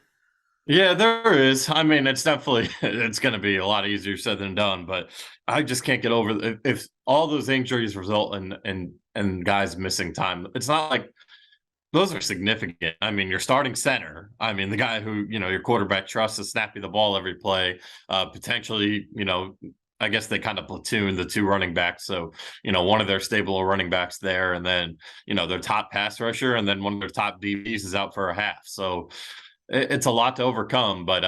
Yeah, there is. I mean, it's going to be a lot easier said than done, but I just can't get over if all those injuries result in guys missing time. It's not like those are significant. I mean, your starting center, the guy who, your quarterback trusts to snap you the ball every play, potentially, I guess they kind of platoon the two running backs. So, one of their stable running backs there, and then, their top pass rusher, and then one of their top DBs is out for a half. So it's a lot to overcome, but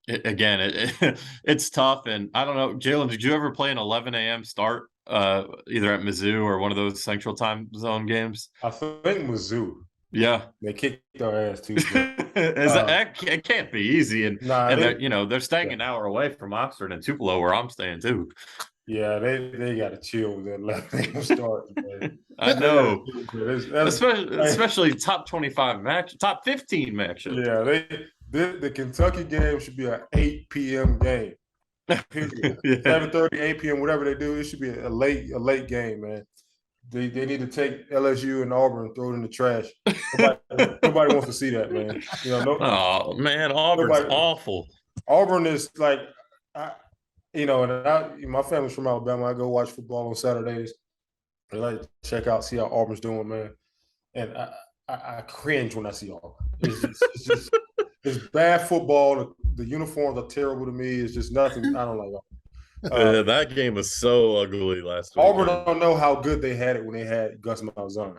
it's tough. And I don't know, Jalen, did you ever play an 11 a.m. start either at Mizzou or one of those Central Time Zone games? I think Mizzou. Yeah, they kicked our ass too. It can't be easy, and they're staying an hour away from Oxford and Tupelo, where I'm staying too. Yeah, they got to chill with that 11 a.m. start. I know, especially top 25 match, top 15 matchup. Yeah, the Kentucky game should be an 8 p.m. game. 7:30, 8 p.m. Whatever they do, it should be a late game, man. They need to take LSU and Auburn and throw it in the trash. Nobody wants to see that, man. Oh man, Auburn's awful. Auburn is like, my family's from Alabama. I go watch football on Saturdays. I like to check out, see how Auburn's doing, man. And I cringe when I see Auburn. It's bad football. The uniforms are terrible to me. It's just nothing. I don't like Auburn. That game was so ugly last week. Auburn don't know how good they had it when they had Gus Malzahn.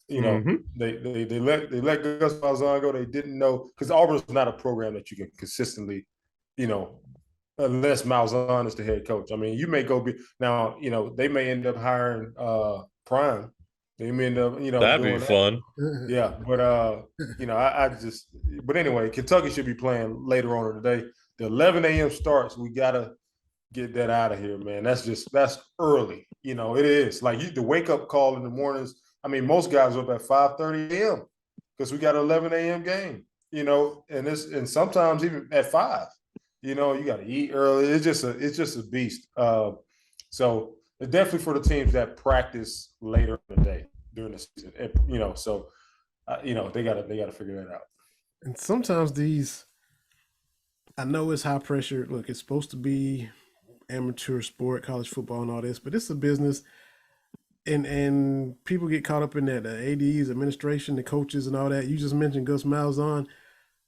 They let Gus Malzahn go. They didn't know, because Auburn's not a program that you can consistently, unless Malzahn is the head coach. I mean, you may go now. They may end up hiring Prime. They may end up, that'd be fun. Yeah, but but anyway, Kentucky should be playing later on in the day. The 11 a.m. starts. We gotta get that out of here, man. That's early. It is like the wake up call in the mornings. I mean, most guys are up at 5:30 a.m. because we got an 11 a.m. game. And sometimes even at 5. You got to eat early. It's just a beast. So it's definitely for the teams that practice later in the day during the season. They gotta figure that out. And sometimes I know it's high pressure. Look, it's supposed to be amateur sport, college football and all this, but it's a business. And people get caught up in that, the ADs, administration, the coaches and all that. You just mentioned Gus Malzahn.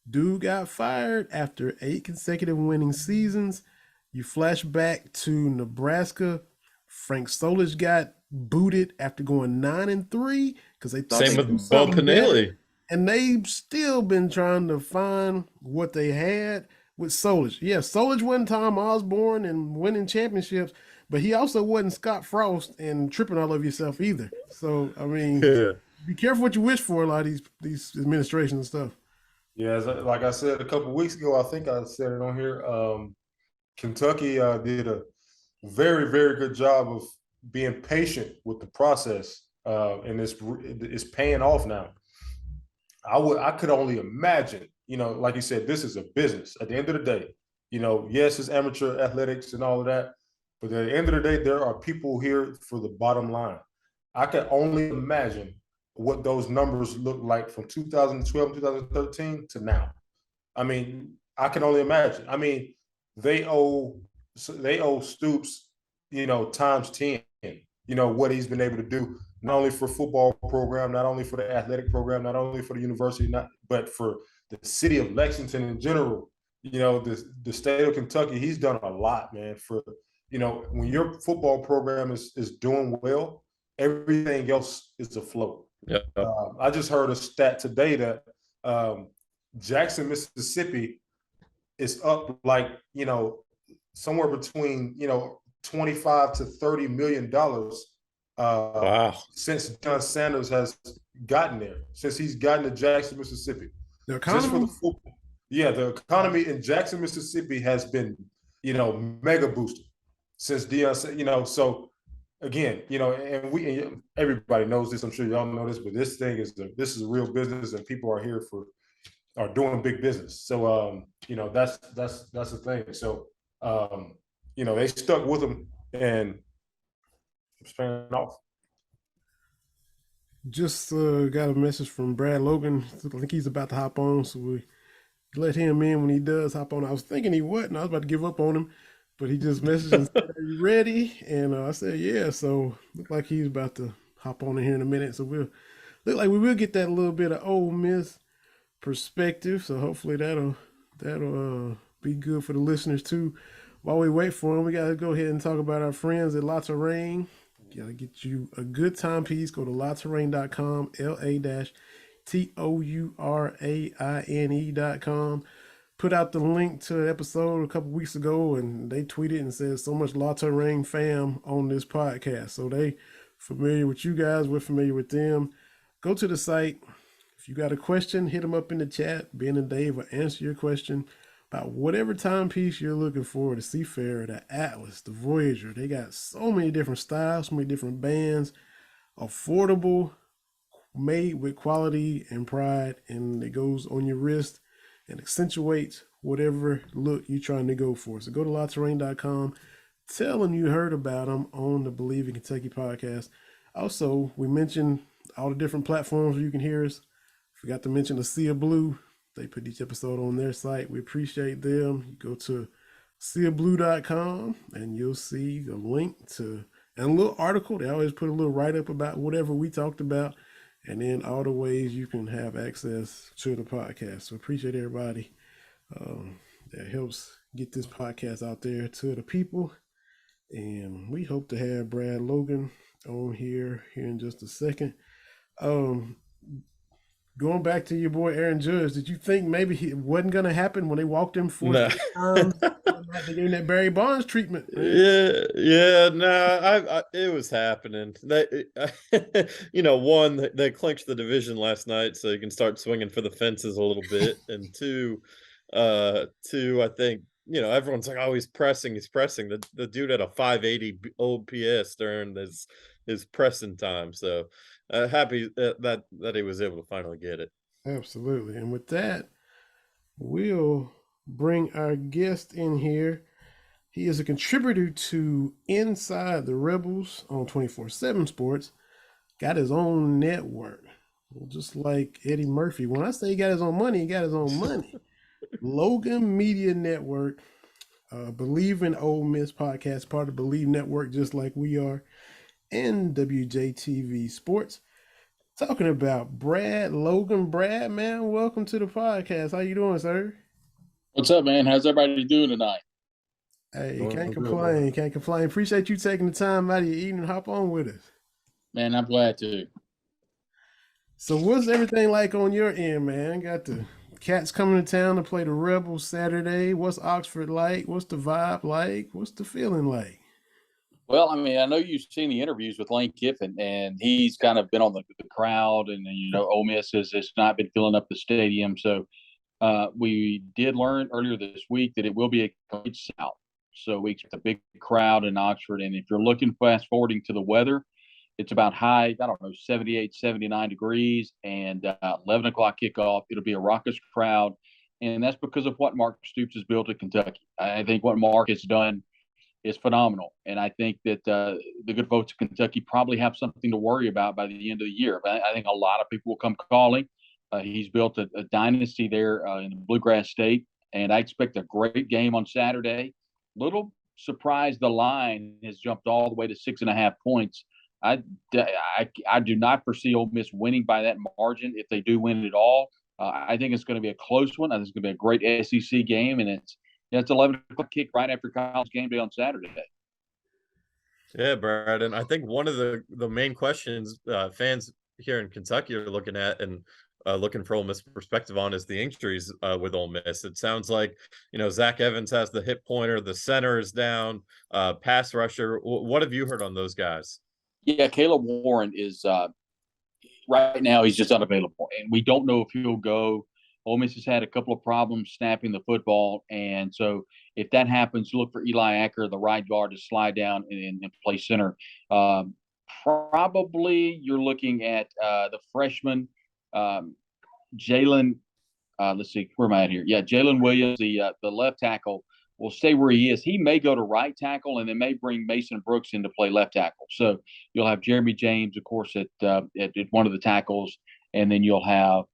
Dude got fired after 8 consecutive winning seasons. You flash back to Nebraska. Frank Solich got booted after going 9-3 because they thought same with Bo Pinelli. And they've still been trying to find what they had with Solich. Yeah, Solich wasn't Tom Osborne and winning championships, but he also wasn't Scott Frost and tripping all over yourself either. So, I mean, be careful what you wish for, a lot of these administrations and stuff. Yeah, like I said a couple of weeks ago, I think I said it on here, Kentucky did a very, very good job of being patient with the process, and it's paying off now. I could only imagine, like you said, this is a business. At the end of the day, yes, it's amateur athletics and all of that, but at the end of the day, there are people here for the bottom line. I can only imagine what those numbers look like from 2012, 2013 to now. I mean, I can only imagine. I mean, they owe Stoops, times 10, what he's been able to do, not only for football program, not only for the athletic program, not only for the university, but for the city of Lexington in general, the state of Kentucky. He's done a lot, man, for, when your football program is doing well, everything else is afloat. Yeah. I just heard a stat today that Jackson, Mississippi is up like, somewhere between, 25 to $30 million Wow. since Deion Sanders has gotten there, since he's gotten to Jackson, Mississippi. The economy? Just for the football. Yeah, the economy in Jackson, Mississippi has been, mega boosted since Deion, so again, and everybody knows this. I'm sure y'all know this, but this is a real business, and people are doing big business. So, that's the thing. So, they stuck with them, and it's paying off. Just got a message from Brad Logan. I think he's about to hop on, so we let him in when he does hop on. I was thinking he wasn't. I was about to give up on him, but he just messaged and said, "Are you ready?" And I said, "Yeah." So look like he's about to hop on in here in a minute. So we will get that little bit of Ole Miss perspective. So hopefully that'll be good for the listeners too. While we wait for him, we gotta go ahead and talk about our friends at La Terrain. Gotta get you a good timepiece. Go to laterrain.com, LA-TOURAINE.com. Put out the link to the episode a couple weeks ago, and they tweeted and said so much La Terrain fam on this podcast. So they familiar with you guys. We're familiar with them. Go to the site. If you got a question, hit them up in the chat. Ben and Dave will answer your question about whatever timepiece you're looking for, the Seafarer, the Atlas, the Voyager. They got so many different styles, so many different bands, affordable, made with quality and pride, and it goes on your wrist and accentuates whatever look you're trying to go for. So go to laterrain.com, tell them you heard about them on the Bleav in Kentucky podcast. Also, we mentioned all the different platforms where you can hear us. Forgot to mention the Sea of Blue. They put each episode on their site. We appreciate them. You go to seaofblue.com and you'll see the link to and a little article. They always put a little write-up about whatever we talked about, and then all the ways you can have access to the podcast. So appreciate everybody that helps get this podcast out there to the people. And we hope to have Brad Logan on here in just a second. Going back to your boy Aaron Judge, did you think maybe it wasn't going to happen when they walked him 4 times? They gave him that Barry Bonds treatment. Man. It was happening. They, they clinched the division last night, so you can start swinging for the fences a little bit. And two, I think everyone's like, oh, he's pressing. The dude had a 580 OPS during his pressing time. So happy that he was able to finally get it. Absolutely. And with that, we'll bring our guest in here. He is a contributor to Inside the Rebels on 24/7 Sports. Got his own network, just like Eddie Murphy. When I say he got his own money, he got his own money. Logan Media Network, Bleav in Ole Miss podcast, part of the Bleav Network, just like we are, and WJTV Sports. Talking about Brad Logan. Brad, man, welcome to the podcast. How you doing, sir? What's up, man? How's everybody doing tonight? Hey, can't complain. Can't complain. Appreciate you taking the time out of your evening to hop on with us. Man, I'm glad to. So what's everything like on your end, man? Got the Cats coming to town to play the Rebels Saturday. What's Oxford like? What's the vibe like? What's the feeling like? Well, I mean, I know you've seen the interviews with Lane Kiffin, and he's kind of been on the crowd, and Ole Miss has not been filling up the stadium. So we did learn earlier this week that it will be a complete South. So we expect a big crowd in Oxford. And if you're looking fast forwarding to the weather, it's about high, 78, 79 degrees, and 11 o'clock kickoff. It'll be a raucous crowd, and that's because of what Mark Stoops has built at Kentucky. I think what Mark has done is phenomenal. And I think that the good folks of Kentucky probably have something to worry about by the end of the year. But I think a lot of people will come calling. He's built a dynasty there in the Bluegrass State, and I expect a great game on Saturday. Little surprised the line has jumped all the way to 6.5 points. I do not foresee Ole Miss winning by that margin if they do win it all. I think it's going to be a close one. I think it's going to be a great SEC game, and it's 11 o'clock kick right after college game day on Saturday. Yeah, Brad, and I think one of the main questions fans here in Kentucky are looking at and looking for Ole Miss perspective on is the injuries with Ole Miss. It sounds like, Zach Evans has the hip pointer, the center is down, pass rusher. What have you heard on those guys? Yeah, Caleb Warren is right now he's just unavailable, and we don't know if he'll go. Ole Miss has had a couple of problems snapping the football, and so if that happens, look for Eli Acker, the right guard, to slide down and play center. Probably you're looking at the freshman Jalen. Let's see, where am I at here? Yeah, Jalen Williams, the left tackle, will stay where he is. He may go to right tackle, and they may bring Mason Brooks in to play left tackle. So you'll have Jeremy James, of course, at one of the tackles, and then you'll have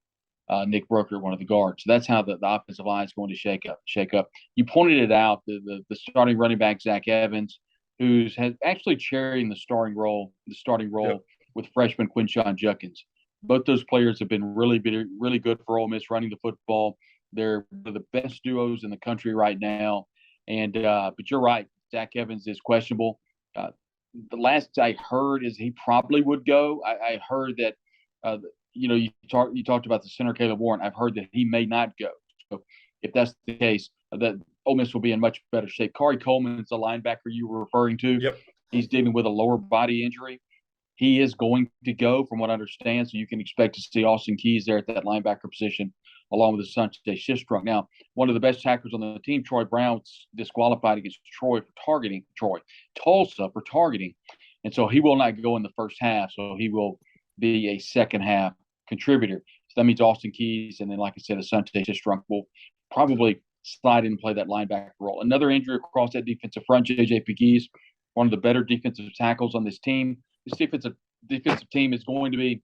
Nick Brooker, one of the guards. So that's how the offensive line is going to shake up. You pointed it out, the starting running back, Zach Evans, who's actually sharing the starting role Yep. with freshman Quinshon Judkins. Both those players have been really good for Ole Miss running the football. They're one of the best duos in the country right now. And but you're right, Zach Evans is questionable. The last I heard is he probably would go. I heard that you talked about the center Caleb Warren. I've heard that he may not go. So if that's the case, that Ole Miss will be in much better shape. Kari Coleman is the linebacker you were referring to. Yep. He's dealing with a lower body injury. He is going to go, from what I understand. So you can expect to see Austin Keys there at that linebacker position, along with Asante Sistrunk. Now, one of the best tacklers on the team, Troy Brown, was disqualified against Tulsa for targeting. And so he will not go in the first half. So he will be a second half contributor. So that means Austin Keys, and then, like I said, Asante Sistrunk will probably slide in and play that linebacker role. Another injury across that defensive front, J.J. Pegues, one of the better defensive tackles on this team. This defensive team is going to be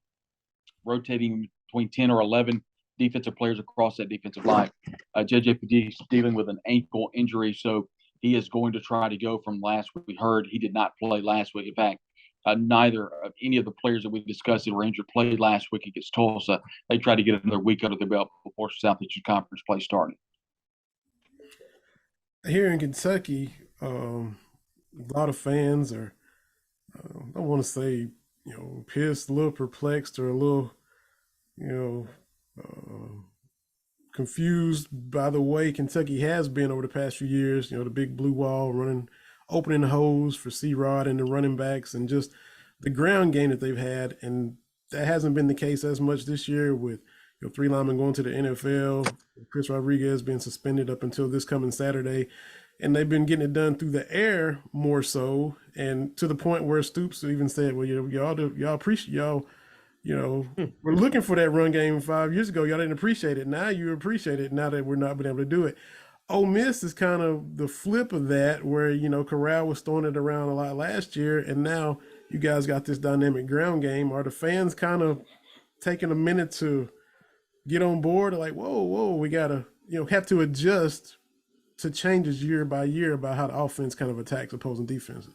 rotating between 10 or 11 defensive players across that defensive line. J.J. Pegues dealing with an ankle injury, so he is going to try to go from last week. We heard he did not play last week. In fact, neither of any of the players that we discussed that were injured played last week against Tulsa. They tried to get another week under their belt before Southeastern Conference play started. Here in Kentucky, a lot of fans are, I want to say, pissed, a little perplexed, or a little, confused by the way Kentucky has been over the past few years. The big blue wall opening the holes for C-Rod and the running backs, and just the ground game that they've had. And that hasn't been the case as much this year, with 3 linemen going to the NFL, Chris Rodriguez being suspended up until this coming Saturday. And they've been getting it done through the air more so, and to the point where Stoops even said, well, y'all appreciate, we're looking for that run game 5 years ago. Y'all didn't appreciate it. Now you appreciate it, now that we're not been able to do it. Ole Miss is kind of the flip of that, where, Corral was throwing it around a lot last year, and now you guys got this dynamic ground game. Are the fans kind of taking a minute to get on board? Like, whoa, we got to, have to adjust to changes year by year about how the offense kind of attacks opposing defenses?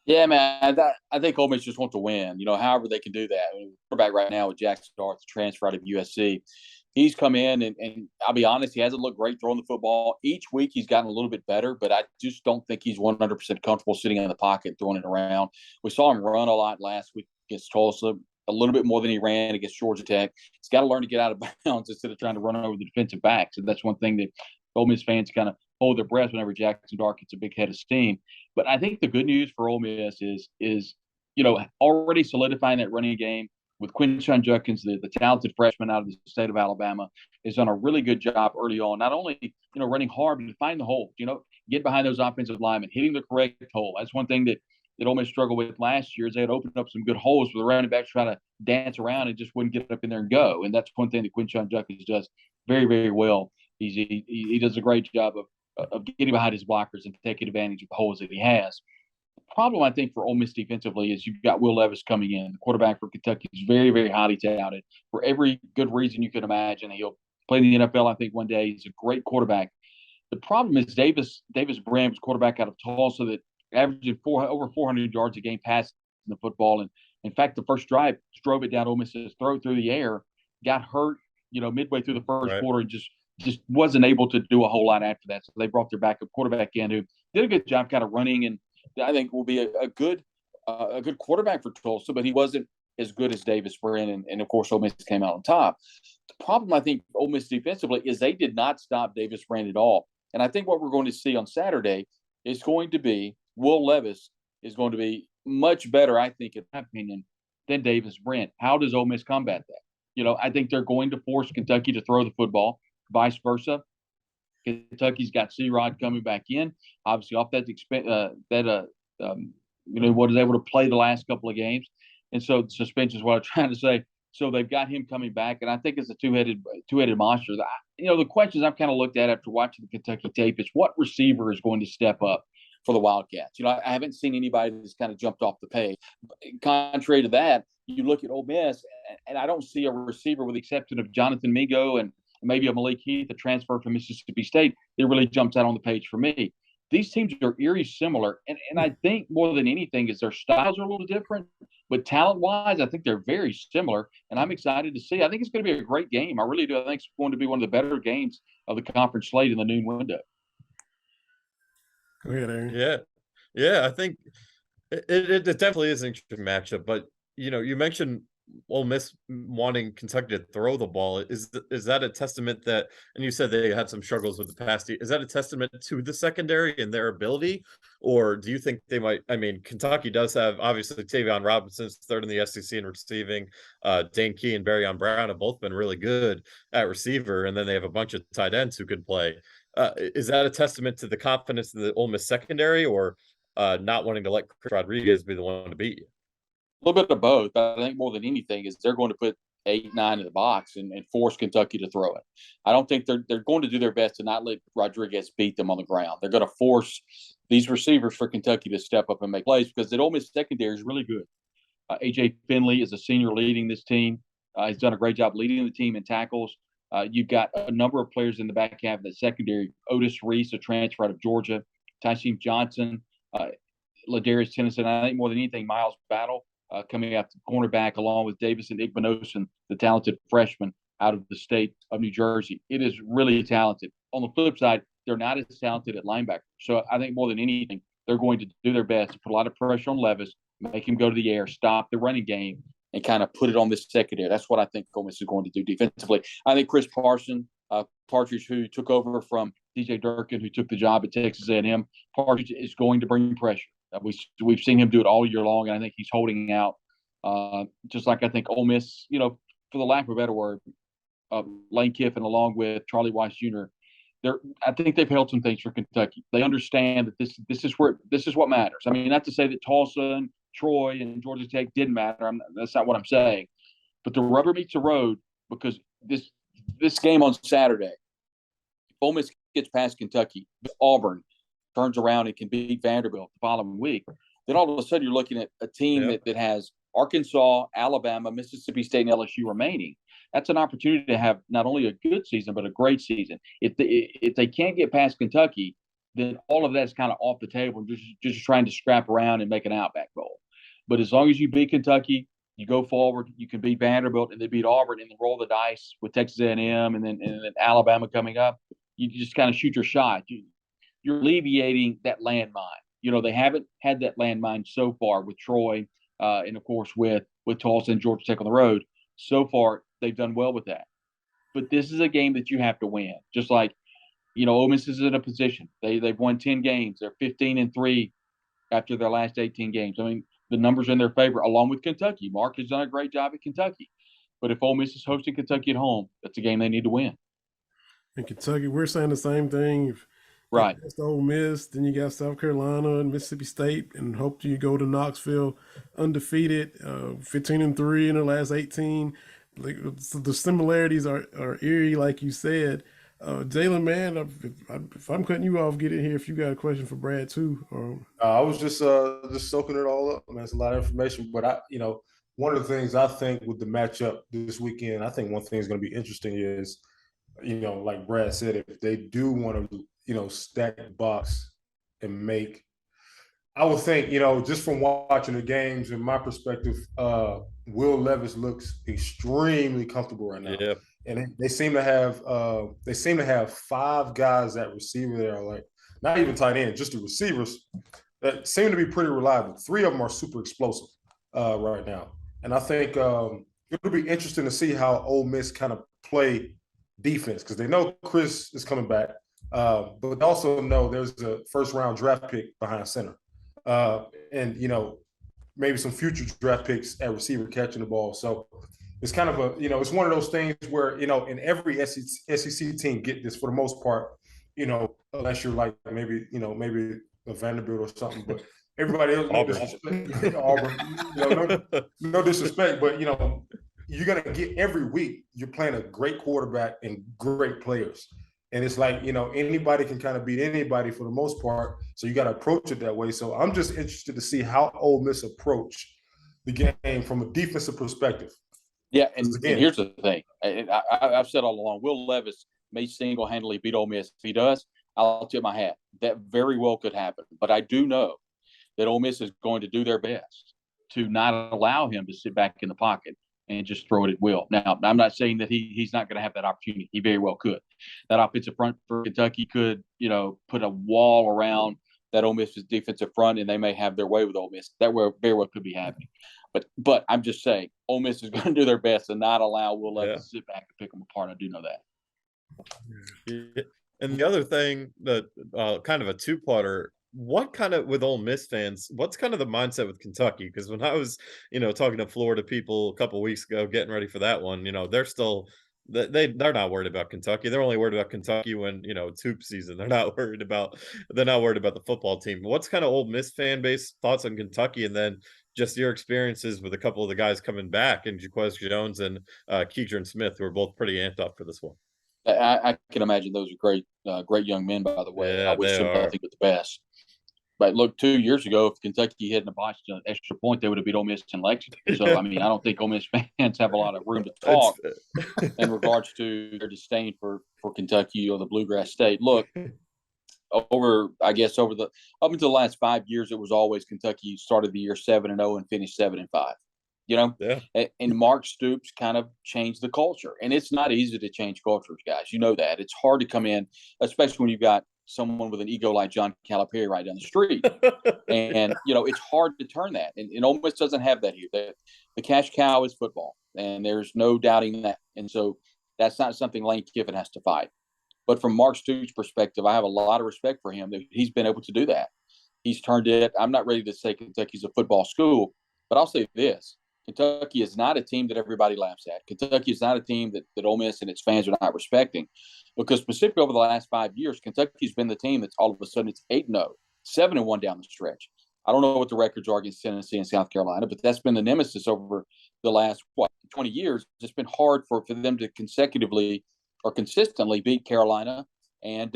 Yeah, man, I think Ole Miss just wants to win. However they can do that. Quarterback right now with Jackson Dart, the transfer out of USC. He's come in, and I'll be honest, he hasn't looked great throwing the football. Each week he's gotten a little bit better, but I just don't think he's 100% comfortable sitting in the pocket throwing it around. We saw him run a lot last week against Tulsa, a little bit more than he ran against Georgia Tech. He's got to learn to get out of bounds instead of trying to run over the defensive backs. And that's one thing that Ole Miss fans kind of hold their breath whenever Jackson Dart gets a big head of steam. But I think the good news for Ole Miss is already solidifying that running game with Quinshon Judkins, the talented freshman out of the state of Alabama, has done a really good job early on. Not only running hard, but to find the hole. Get behind those offensive linemen, hitting the correct hole. That's one thing that Ole Miss struggled with last year, is they had opened up some good holes for the running backs trying to dance around and just wouldn't get up in there and go. And that's one thing that Quinshon Judkins does very, very well. He does a great job of of getting behind his blockers and taking advantage of the holes that he has. The problem, I think, for Ole Miss defensively is you've got Will Levis coming in, the quarterback for Kentucky. Is very, very highly touted for every good reason you can imagine. He'll play in the NFL, I think, one day. He's a great quarterback. The problem is Davis Brin was quarterback out of Tulsa that averaged over 400 yards a game passing the football. And in fact, the first drive drove it down Ole Miss's throat through the air, got hurt, midway through the first quarter, and just wasn't able to do a whole lot after that. So they brought their backup quarterback in who did a good job kind of running, and I think will be a good quarterback for Tulsa, but he wasn't as good as Davis Brin, and of course Ole Miss came out on top. The problem, I think, Ole Miss defensively is they did not stop Davis Brin at all. And I think what we're going to see on Saturday is going to be Will Levis is going to be much better, I think, in my opinion, than Davis Brin. How does Ole Miss combat that? I think they're going to force Kentucky to throw the football, vice versa. Kentucky's got C-Rod coming back in, obviously off that was able to play the last couple of games, and so suspension is what I'm trying to say. So they've got him coming back, and I think it's a two-headed monster. The questions I've kind of looked at after watching the Kentucky tape is what receiver is going to step up for the Wildcats. I haven't seen anybody that's kind of jumped off the page. Contrary to that, you look at Ole Miss, and I don't see a receiver with the exception of Jonathan Mingo and maybe a Malik Heath, a transfer from Mississippi State, that really jumps out on the page for me. These teams are eerie similar, and I think more than anything is their styles are a little different, but talent-wise, I think they're very similar, and I'm excited to see. I think it's going to be a great game. I really do. I think it's going to be one of the better games of the conference slate in the noon window. Go ahead, Aaron. Yeah. I think it definitely is an interesting matchup, but you mentioned Ole Miss wanting Kentucky to throw the ball. Is that a testament that, and you said they had some struggles with the pass, is that a testament to the secondary and their ability, or do you think they might? I mean, Kentucky does have obviously Tavion Robinson's third in the SEC in receiving. Dane Key and Barryon Brown have both been really good at receiver, and then they have a bunch of tight ends who could play. Is that a testament to the confidence of the Ole Miss secondary, or not wanting to let Chris Rodriguez be the one to beat you? A little bit of both. I think more than anything is they're going to put 8-9 in the box and force Kentucky to throw it. I don't think they're going to do their best to not let Rodriguez beat them on the ground. They're going to force these receivers for Kentucky to step up and make plays because the Ole Miss secondary is really good. A.J. Finley is a senior leading this team. He's done a great job leading the team in tackles. You've got a number of players in the back half of the secondary. Otis Reese, a transfer out of Georgia. Tyson Johnson, Ladarius Tennyson. I think more than anything, Miles Battle. Coming out the cornerback, along with Davison Igbenogson, the talented freshman out of the state of New Jersey. It is really talented. On the flip side, they're not as talented at linebacker. So I think more than anything, they're going to do their best to put a lot of pressure on Levis, make him go to the air, stop the running game, and kind of put it on this secondary. That's what I think Ole Miss is going to do defensively. I think Chris Partridge, who took over from DJ Durkin, who took the job at Texas A&M, Partridge is going to bring pressure. We've seen him do it all year long, and I think he's holding out. Just like I think Ole Miss, for the lack of a better word, Lane Kiffin along with Charlie Weiss Jr. I think they've held some things for Kentucky. They understand that this is what matters. I mean, not to say that Tulsa and Troy and Georgia Tech didn't matter. That's not what I'm saying. But the rubber meets the road because this game on Saturday, if Ole Miss gets past Kentucky, Auburn turns around and can beat Vanderbilt the following week, then all of a sudden you're looking at a team that has Arkansas, Alabama, Mississippi State, and LSU remaining. That's an opportunity to have not only a good season, but a great season. If they can't get past Kentucky, then all of that's kind of off the table, just trying to scrap around and make an Outback Bowl. But as long as you beat Kentucky, you go forward, you can beat Vanderbilt and then beat Auburn and then roll the dice with Texas A&M and then Alabama coming up. You just kind of shoot your shot. You're alleviating that landmine. They haven't had that landmine so far with Troy and, of course, with Tulsa and Georgia Tech on the road. So far, they've done well with that. But this is a game that you have to win. Just like, Ole Miss is in a position. They've won 10 games. They're 15-3 after their last 18 games. I mean, the numbers are in their favor, along with Kentucky. Mark has done a great job at Kentucky. But if Ole Miss is hosting Kentucky at home, that's a game they need to win. In Kentucky, we're saying the same thing. Right. That's Ole Miss. Then you got South Carolina and Mississippi State, and hope you go to Knoxville undefeated, 15-3 in the last 18. Like, so the similarities are eerie, like you said. Jalen, man, if I'm cutting you off, get in here if you got a question for Brad too. I was just soaking it all up. Man, it's a lot of information, but one of the things I think with the matchup this weekend, I think one thing is going to be interesting is, like Brad said, if they do want to, stack the box and make, I would think, just from watching the games, in my perspective, Will Levis looks extremely comfortable right now. Yeah. And they seem to have five guys at receiver that are like not even tight end, just the receivers that seem to be pretty reliable. Three of them are super explosive right now, and I think it'll be interesting to see how Ole Miss kind of play defense because they know Chris is coming back, but they also know there's a first-round draft pick behind center, and maybe some future draft picks at receiver catching the ball. So it's kind of it's one of those things where, in every SEC team get this for the most part, unless you're like maybe a Vanderbilt or something, but everybody else, no disrespect, Auburn, no disrespect, but you're going to get every week, you're playing a great quarterback and great players. And it's like, anybody can kind of beat anybody for the most part. So you got to approach it that way. So I'm just interested to see how Ole Miss approach the game from a defensive perspective. Yeah, and here's the thing. I've said all along, Will Levis may single-handedly beat Ole Miss. If he does, I'll tip my hat. That very well could happen. But I do know that Ole Miss is going to do their best to not allow him to sit back in the pocket and just throw it at will. Now, I'm not saying that he's not going to have that opportunity. He very well could. That offensive front for Kentucky could, put a wall around that Ole Miss's defensive front, and they may have their way with Ole Miss. That very well could be happening. But I'm just saying, Ole Miss is going to do their best and not allow Will Levis to sit back and pick them apart. I do know that. Yeah. And the other thing that kind of a two-parter, what kind of, with Ole Miss fans, what's kind of the mindset with Kentucky? Because when I was, talking to Florida people a couple of weeks ago, getting ready for that one, they're still they're not worried about Kentucky. They're only worried about Kentucky when it's hoop season. They're not worried about the football team. What's kind of Ole Miss fan base thoughts on Kentucky, and then just your experiences with a couple of the guys coming back, and Jaquez Jones and Keidron Smith, who are both pretty amped up for this one. I can imagine those are great young men, by the way. Yeah, I wish them nothing but the best. But look, 2 years ago, if Kentucky hadn't botched an extra point, they would have beat Ole Miss in Lexington. So, I don't think Ole Miss fans have a lot of room to talk in regards to their disdain for Kentucky or the Bluegrass State. Look, up until the last 5 years, it was always Kentucky started the year 7-0 and finished 7-5. And Mark Stoops kind of changed the culture, and it's not easy to change cultures, guys. That it's hard to come in, especially when you've got someone with an ego like John Calipari right down the street, and it's hard to turn that. And Ole Miss doesn't have that here. The cash cow is football, and there's no doubting that. And so that's not something Lane Kiffin has to fight. But from Mark Stoops' perspective, I have a lot of respect for him that he's been able to do that. He's turned it. I'm not ready to say Kentucky's a football school, but I'll say this. Kentucky is not a team that everybody laughs at. Kentucky is not a team that Ole Miss and its fans are not respecting, because specifically over the last 5 years, Kentucky's been the team that's all of a sudden it's 8-0, 7-1 down the stretch. I don't know what the records are against Tennessee and South Carolina, but that's been the nemesis over the last 20 years. It's been hard for them to consecutively or consistently beat Carolina and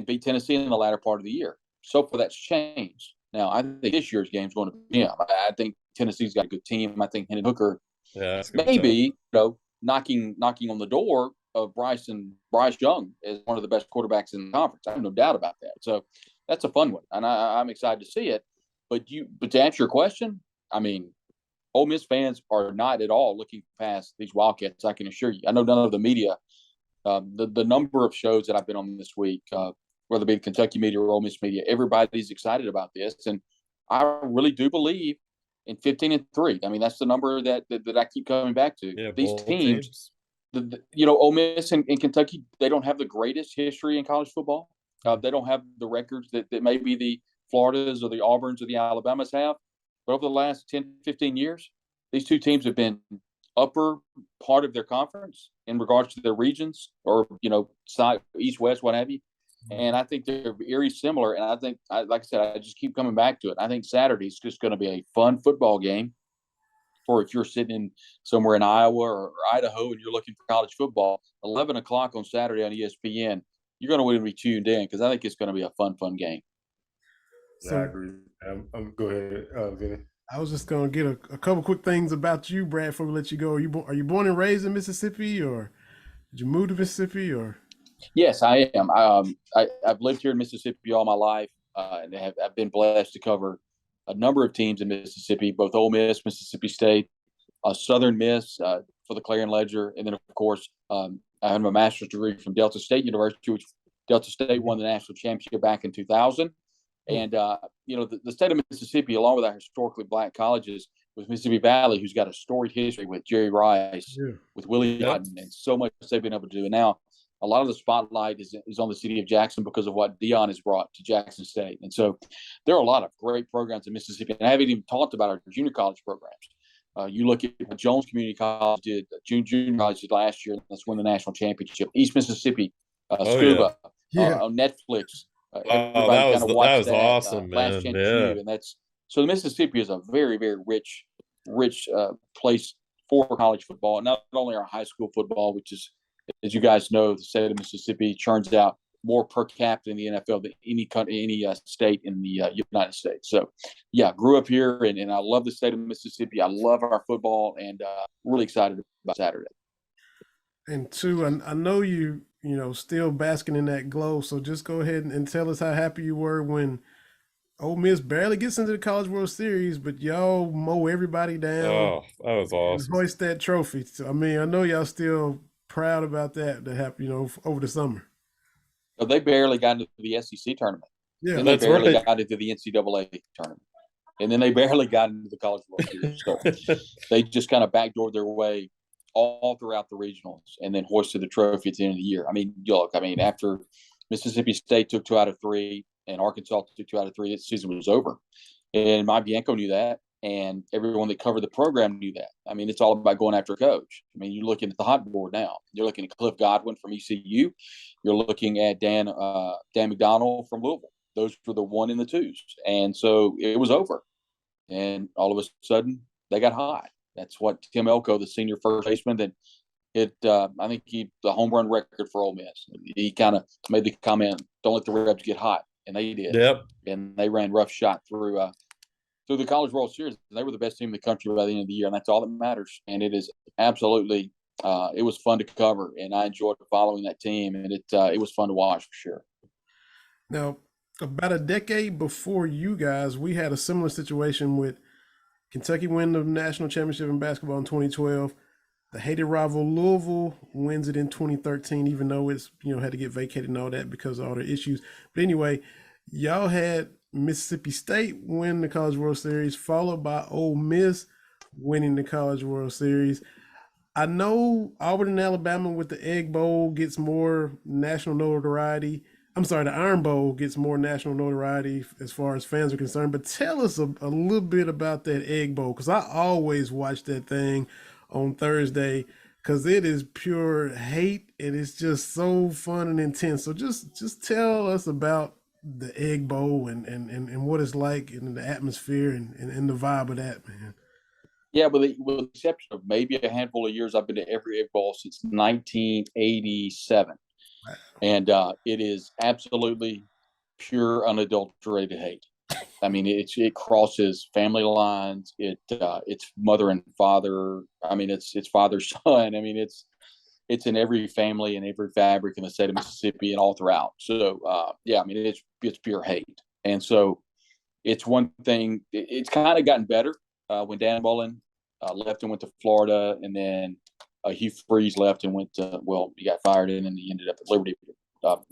beat Tennessee in the latter part of the year. So far, that's changed. Now, I think this year's game is going to be I think Tennessee's got a good team. I think Hendon Hooker maybe knocking on the door of Bryce Young as one of the best quarterbacks in the conference. I have no doubt about that. So that's a fun one, and I'm excited to see it. But to answer your question, Ole Miss fans are not at all looking past these Wildcats. I can assure you. I know none of the media, the number of shows that I've been on this week, whether it be Kentucky media or Ole Miss media, everybody's excited about this, and I really do believe in 15-3. That's the number that I keep coming back to. Yeah, these teams. Ole Miss and Kentucky, they don't have the greatest history in college football. They don't have the records that maybe the Floridas or the Auburns or the Alabamas have. But over the last 10, 15 years, these two teams have been upper part of their conference in regards to their regions or, side, east, west, what have you. And I think they're very similar. And I think, like I said, I just keep coming back to it. I think Saturday's just going to be a fun football game. for if you're sitting in somewhere in Iowa or Idaho and you're looking for college football, 11 o'clock on Saturday on ESPN, you're going to want to be tuned in because I think it's going to be a fun game. Yeah, I agree. Go ahead, Vinny. I was just going to get a couple quick things about you, Brad, before we let you go. Are you born and raised in Mississippi, or did you move to Mississippi, or? Yes, I am. I've lived here in Mississippi all my life, and I've been blessed to cover a number of teams in Mississippi, both Ole Miss, Mississippi State, Southern Miss for the Clarion Ledger, and then, of course, I have a master's degree from Delta State University, which Delta State won the national championship back in 2000. And, the state of Mississippi, along with our historically black colleges, with Mississippi Valley, who's got a storied history with Jerry Rice, with Willie Otten, and so much they've been able to do. And now a lot of the spotlight is on the city of Jackson because of what Dion has brought to Jackson State. And so there are a lot of great programs in Mississippi. And I haven't even talked about our junior college programs. You look at what Jones Community College did, junior college did last year. That's won the national championship. East Mississippi, Scuba, on Netflix. That was awesome, man. Last Chance U, and so Mississippi is a very, very rich place for college football. And not only our high school football, which is, as you guys know, the state of Mississippi churns out more per capita in the NFL than any state in the United States. So, yeah, grew up here, and I love the state of Mississippi. I love our football, and really excited about Saturday. And two, I know you still basking in that glow. So just go ahead and tell us how happy you were when Ole Miss barely gets into the College World Series, but y'all mow everybody down. Oh, that was awesome. And hoist that trophy. So, I mean, I know y'all still proud about that happened, over the summer. So they barely got into the SEC tournament. Yeah, and they barely got into the NCAA tournament. And then they barely got into the College World Series. So they just kind of backdoored their way all throughout the regionals and then hoisted the trophy at the end of the year. I mean, after Mississippi State took 2 out of 3 and Arkansas took 2 out of 3, the season was over. And Mike Bianco knew that, and everyone that covered the program knew that. I mean, it's all about going after a coach. I mean, you're looking at the hot board now. You're looking at Cliff Godwin from ECU. You're looking at Dan McDonald from Louisville. Those were the 1 and the 2s. And so it was over. And all of a sudden, they got hot. That's what Tim Elko, the senior first baseman, I think the home run record for Ole Miss. He kind of made the comment, "Don't let the Rebs get hot," and they did. Yep. And they ran rough shot through the College World Series. They were the best team in the country by the end of the year, and that's all that matters. And it is absolutely, it was fun to cover, and I enjoyed following that team, and it was fun to watch for sure. Now, about a decade before you guys, we had a similar situation with Kentucky win the national championship in basketball in 2012. The hated rival Louisville wins it in 2013, even though it's, had to get vacated and all that because of all the issues. But anyway, y'all had Mississippi State win the College World Series, followed by Ole Miss winning the College World Series. I know Auburn and Alabama with the Egg Bowl gets more national notoriety. I'm sorry, the Iron Bowl gets more national notoriety as far as fans are concerned. But tell us a little bit about that Egg Bowl, because I always watch that thing on Thursday because it is pure hate and it's just so fun and intense. So just tell us about the Egg Bowl and what it's like and the atmosphere and the vibe of that, man. Yeah, with the exception of maybe a handful of years, I've been to every Egg Bowl since 1987. Wow. And it is absolutely pure, unadulterated hate. I mean, it crosses family lines. It's mother and father. I mean, it's father son. I mean, it's in every family and every fabric in the state of Mississippi and all throughout. So I mean, it's pure hate. And so it's one thing. It's kind of gotten better when Dan Mullen left and went to Florida, and then Hugh Freeze left and went to, he got fired and then he ended up at Liberty.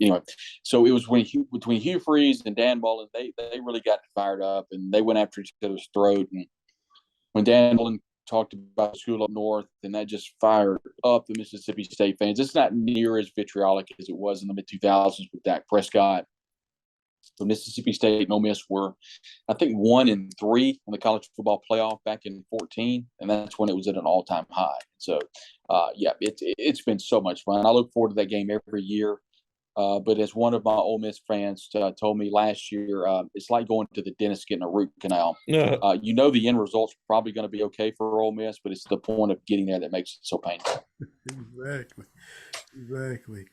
Anyway, so it was between Hugh Freeze and Dan Mullen, they really got fired up and they went after each other's throat. And when Dan Mullen talked about school up north, and that just fired up the Mississippi State fans. It's not near as vitriolic as it was in the mid-2000s with Dak Prescott. So Mississippi State and Ole Miss were, I think, 1-3 in the college football playoff back in 2014, and that's when it was at an all-time high. So, it's been so much fun. I look forward to that game every year. But as one of my Ole Miss fans told me last year, it's like going to the dentist getting a root canal. No. The end result's probably going to be okay for Ole Miss, but it's the point of getting there that makes it so painful. Exactly.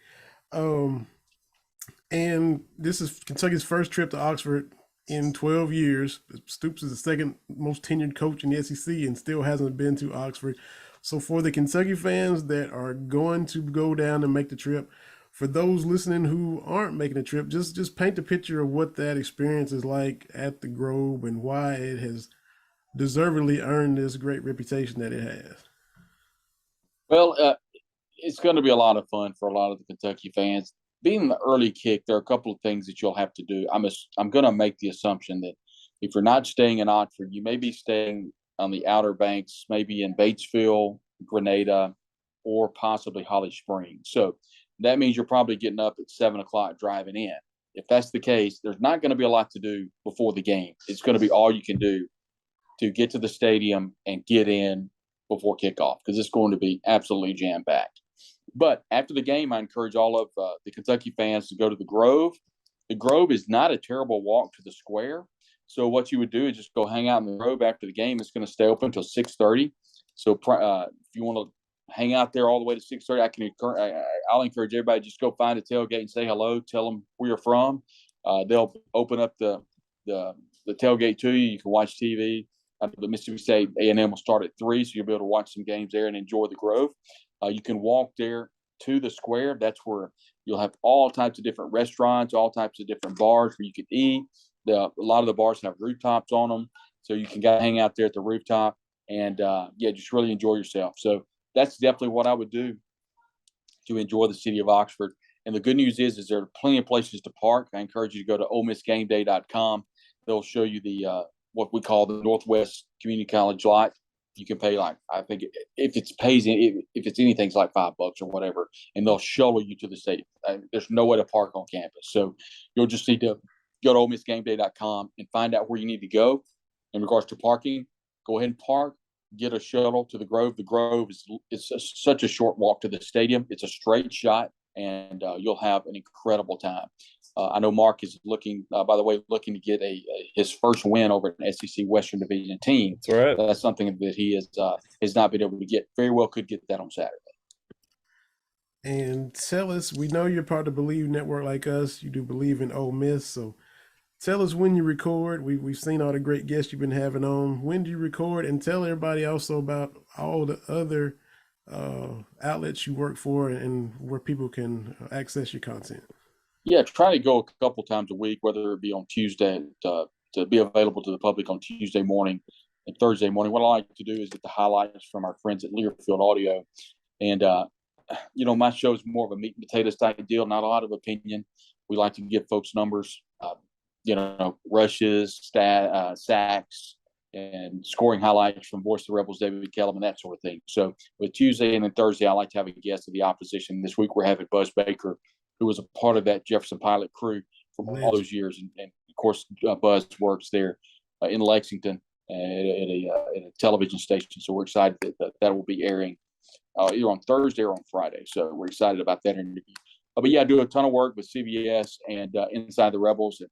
And this is Kentucky's first trip to Oxford in 12 years. Stoops is the second most tenured coach in the SEC and still hasn't been to Oxford. So for the Kentucky fans that are going to go down and make the trip, for those listening who aren't making the trip, just paint a picture of what that experience is like at the Grove and why it has deservedly earned this great reputation that it has. Well, it's going to be a lot of fun for a lot of the Kentucky fans. Being the early kick, there are a couple of things that you'll have to do. I'm going to make the assumption that if you're not staying in Oxford, you may be staying on the Outer Banks, maybe in Batesville, Grenada, or possibly Holly Springs. So that means you're probably getting up at 7 o'clock driving in. If that's the case, there's not going to be a lot to do before the game. It's going to be all you can do to get to the stadium and get in before kickoff because it's going to be absolutely jam-packed. But after the game, I encourage all of the Kentucky fans to go to the Grove. The Grove is not a terrible walk to the square. So what you would do is just go hang out in the Grove after the game. It's going to stay open until 6:30. So if you want to hang out there all the way to 6:30, I'll encourage everybody just go find a tailgate and say hello. Tell them where you're from. They'll open up the tailgate to you. You can watch TV. The Mississippi State A&M will start at 3, so you'll be able to watch some games there and enjoy the Grove. You can walk there to the square. That's where you'll have all types of different restaurants, all types of different bars where you can eat. A lot of the bars have rooftops on them, so you can go hang out there at the rooftop and, just really enjoy yourself. So that's definitely what I would do to enjoy the city of Oxford. And the good news is there are plenty of places to park. I encourage you to go to OleMissGameDay.com. They'll show you the what we call the Northwest Community College lot. You can pay I think if it's anything, it's like $5 or whatever, and they'll shuttle you to the stadium. There's no way to park on campus, so you'll just need to go to OleMissGameDay.com and find out where you need to go in regards to parking. Go ahead and park. Get a shuttle to the Grove. The Grove is such a short walk to the stadium. It's a straight shot, and you'll have an incredible time. I know Mark is looking to get his first win over an SEC Western Division team. That's right. That's something that he has not been able to get. Very well could get that on Saturday. And tell us, we know you're part of the Bleav Network like us. You do Bleav in Ole Miss, so tell us when you record. We've seen all the great guests you've been having on. When do you record? And tell everybody also about all the other outlets you work for and where people can access your content. Yeah, try to go a couple times a week, whether it be on Tuesday to be available to the public on Tuesday morning and Thursday morning. What I like to do is get the highlights from our friends at Learfield Audio. And, my show is more of a meat and potatoes type deal, not a lot of opinion. We like to give folks numbers, rushes, sacks, and scoring highlights from Voice of the Rebels, David Kellum, and that sort of thing. So with Tuesday and then Thursday, I like to have a guest of the opposition. This week we're having Buzz Baker, who was a part of that Jefferson Pilot crew from all those years. And of course, Buzz works there in Lexington at a television station. So we're excited that will be airing either on Thursday or on Friday. So we're excited about that interview. But I do a ton of work with CBS and Inside the Rebels at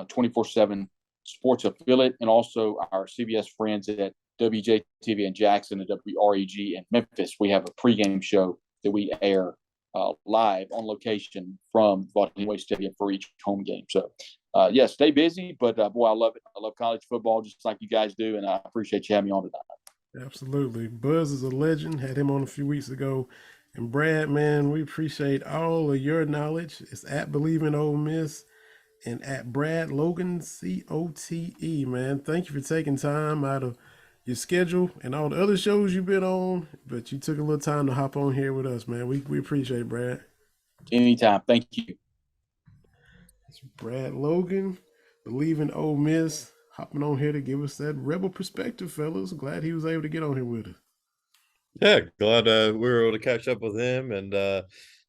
24/7 Sports Affiliate, and also our CBS friends at WJTV in Jackson and WREG in Memphis. We have a pregame show that we air live on location from Vaughton Way Stadium for each home game. So, stay busy, but boy, I love it. I love college football just like you guys do, and I appreciate you having me on tonight. Absolutely. Buzz is a legend. Had him on a few weeks ago. And Brad, man, we appreciate all of your knowledge. It's at Bleav in Ole Miss and at Brad Logan, COTE, man. Thank you for taking time out of your schedule and all the other shows you've been on, but you took a little time to hop on here with us, man. We appreciate it, Brad. Anytime. Thank you. It's Brad Logan, Bleav in Ole Miss, hopping on here to give us that Rebel perspective, fellas. Glad he was able to get on here with us. Yeah, glad we were able to catch up with him, and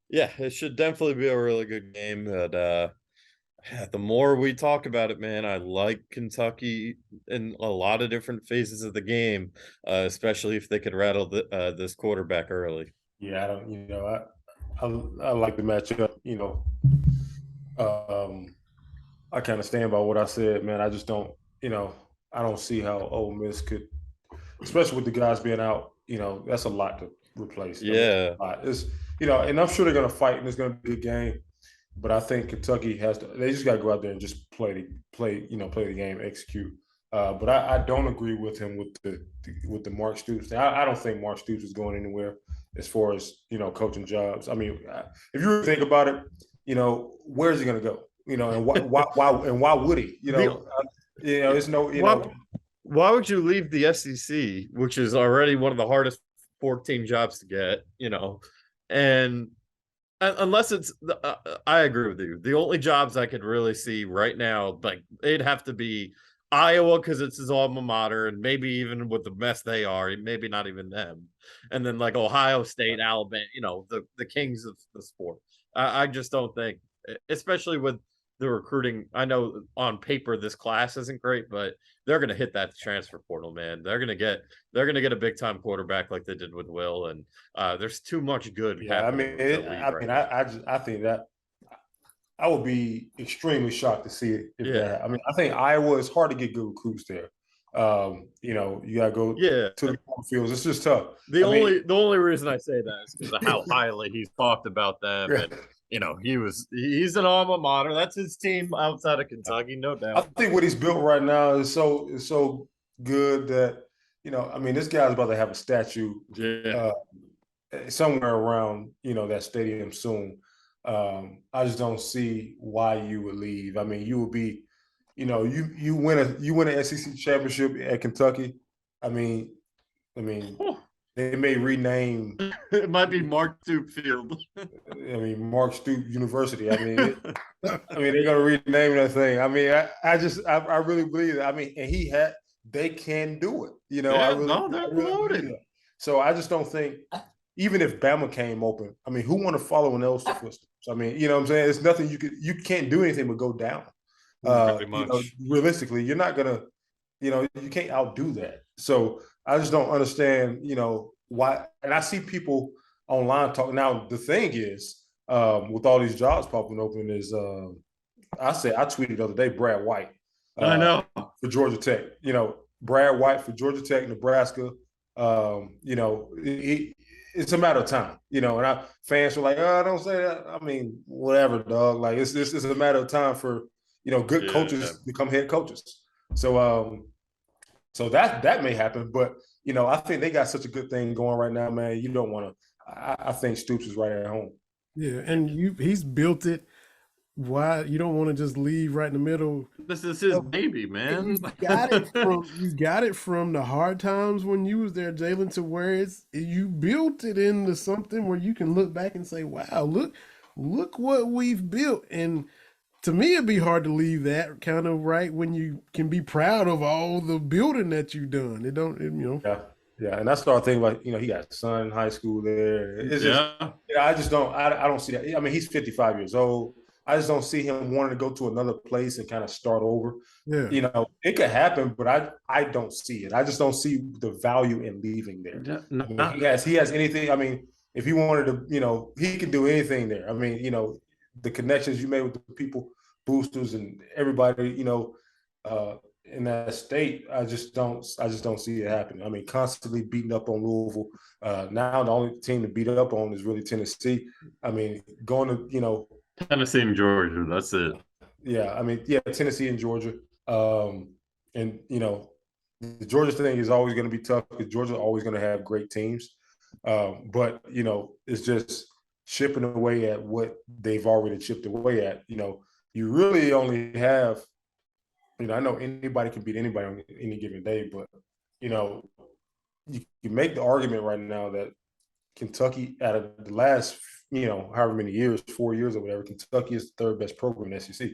it should definitely be a really good game. But the more we talk about it, man, I like Kentucky in a lot of different phases of the game, especially if they could rattle this quarterback early. Yeah, I like the matchup. I kind of stand by what I said, man. I just don't, I don't see how Ole Miss could, especially with the guys being out. That's a lot to replace. Yeah. It's and I'm sure they're going to fight, and it's going to be a good game. But I think Kentucky has to. They just got to go out there and just play the game, execute. But I don't agree with him with the Mark Stoops thing. I don't think Mark Stoops is going anywhere as far as coaching jobs. I mean, if you really think about it, where's he going to go? And why would he? It's no. Why would you leave the SEC, which is already one of the hardest 14 jobs to get? And unless it's, I agree with you. The only jobs I could really see right now, like it'd have to be Iowa because it's his alma mater, and maybe even with the mess they are, maybe not even them. And then like Ohio State, Alabama, the kings of the sport. I just don't think, especially with the recruiting. I know on paper this class isn't great, but they're going to hit that transfer portal, man. They're going to get a big time quarterback like they did with Will, and there's too much good. Yeah, I think that I would be extremely shocked to see it. I mean, I think Iowa is hard to get good recruits there. You got to go to the fields. It's just tough. The only reason I say that is because of how highly he's talked about them. And, he's an alma mater. That's his team outside of Kentucky, no doubt. I think what he's built right now is so good that, I mean, this guy's about to have a statue somewhere around, that stadium soon. I just don't see why you would leave. I mean, you would be, you win an SEC championship at Kentucky. I mean, they may rename. It might be Mark Stoops Field. I mean, Mark Stoops University. I mean, they're gonna rename that thing. I mean, I really believe that. I mean, and they can do it. They're loaded. So I just don't think, even if Bama came open, I mean, who want to follow in those footsteps? I mean, you know what I'm saying? It's nothing you can't do anything but go down. Realistically, you're not gonna, you can't outdo that. So I just don't understand, why. And I see people online talking. Now the thing is, with all these jobs popping open, is I tweeted the other day, Brad White. I know, for Georgia Tech. Brad White for Georgia Tech, Nebraska. It's a matter of time, and fans are like, oh, don't say that. I mean, whatever, dog. Like it's a matter of time for, good coaches become head coaches. So that may happen, but I think they got such a good thing going right now, man. You don't want to. I think Stoops is right at home. Yeah, and he's built it. Why you don't want to just leave right in the middle? This is his baby, man. You got it from the hard times when you was there, Jalen, to where you built it into something where you can look back and say, "Wow, look what we've built." And to me, it'd be hard to leave that kind of right when you can be proud of all the building that you've done. Yeah, and I started thinking about, he got a son in high school there. It's I just don't. I don't see that. I mean, he's 55 years old. I just don't see him wanting to go to another place and kind of start over. Yeah. It could happen, but I don't see it. I just don't see the value in leaving there. I mean, he has anything. I mean, if he wanted to, he could do anything there. I mean, the connections you made with the people, boosters and everybody, in that state, I just don't see it happening. I mean, constantly beating up on Louisville. Now the only team to beat up on is really Tennessee. I mean, going to, Tennessee and Georgia, that's it. Yeah, I mean, Tennessee and Georgia. And, the Georgia thing is always going to be tough because Georgia's always going to have great teams. But, it's just chipping away at what they've already chipped away at. You really only have, I know anybody can beat anybody on any given day, but, you can make the argument right now that Kentucky, out of the last, however many years, 4 years or whatever, Kentucky is the third best program in the SEC.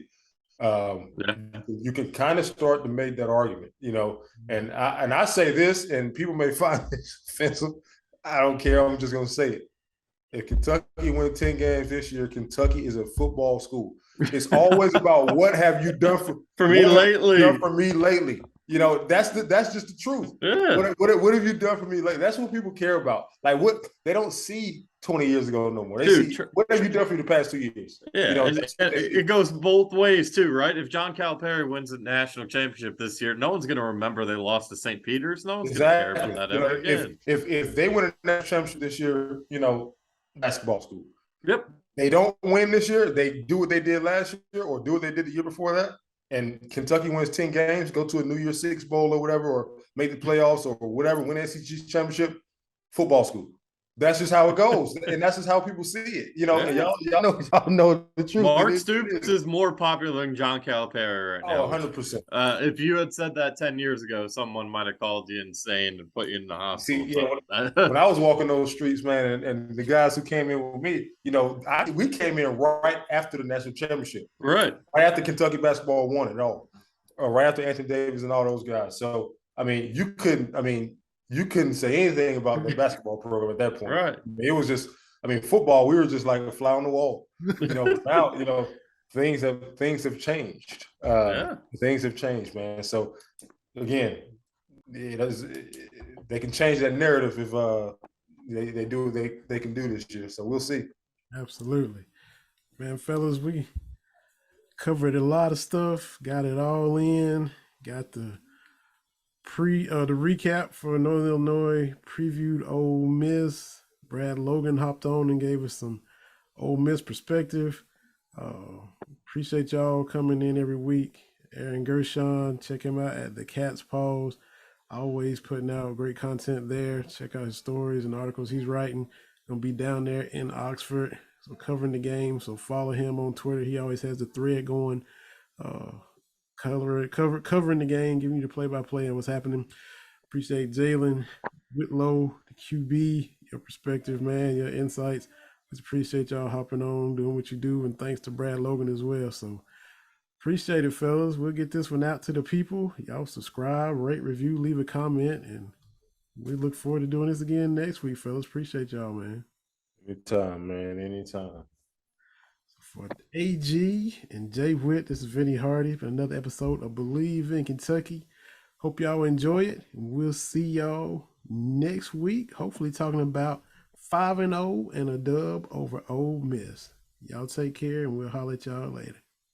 You can kind of start to make that argument, and I say this, and people may find this offensive. I don't care. I'm just going to say it. If Kentucky win 10 games this year, Kentucky is a football school. It's always about what have you done for me lately. Done for me lately. That's just the truth. Yeah. What have you done for me lately? That's what people care about. Like, what they don't see 20 years ago no more. They Dude, see what have you done for the past 2 years? Yeah, You know, and it goes both ways too, right? If John Calipari wins the national championship this year, no one's going to remember they lost to St. Peter's. No one's going to care about that ever again. If they win a national championship this year, you know, basketball school. Yep. They don't win this year, they do what they did last year or do what they did the year before that. And Kentucky wins 10 games, go to a New Year's Six bowl or whatever, or make the playoffs or whatever, win SEC championship, football school. That's just how it goes, and that's just how people see it. You know, Yeah. y'all know the truth. Mark Stoops is more popular than John Calipari right now. 100%. If you had said that 10 years ago, someone might have called you insane and put you in the hospital. See, when I was walking those streets, man, and the guys who came in with me, you know, we came in right after the national championship, right after Kentucky basketball won it all, right after Anthony Davis and all those guys. So, I mean, you couldn't say anything about the basketball program at that point. Right. It was just, I mean, football, we were just like a fly on the wall. You know, now, you know, things have changed. Things have changed, man. So again, they can change that narrative if they do what they can do this year. So we'll see. Absolutely. Man, fellas, we covered a lot of stuff, got it all in, got the recap for Northern Illinois, previewed Ole Miss. Brad Logan hopped on and gave us some Ole Miss perspective. Appreciate y'all coming in every week. Aaron Gershon, check him out at the Cat's Paws. Always putting out great content there. Check out his stories and articles he's writing. Gonna be down there in Oxford, so covering the game. So follow him on Twitter. He always has the thread going. Covering the game, giving you the play-by-play and what's happening. Appreciate Jalen Whitlow, the QB, your perspective, man, your insights. Just appreciate y'all hopping on, doing what you do, and thanks to Brad Logan as well. So appreciate it, fellas. We'll get this one out to the people. Y'all subscribe, rate, review, leave a comment, and we look forward to doing this again next week, fellas. Appreciate y'all, man. Anytime, man. Anytime. For AG and Jay Witt, this is Vinny Hardy for another episode of Bleav in Kentucky. Hope y'all enjoy it. We'll see y'all next week. Hopefully talking about 5-0 and a dub over Ole Miss. Y'all take care, and we'll holler at y'all later.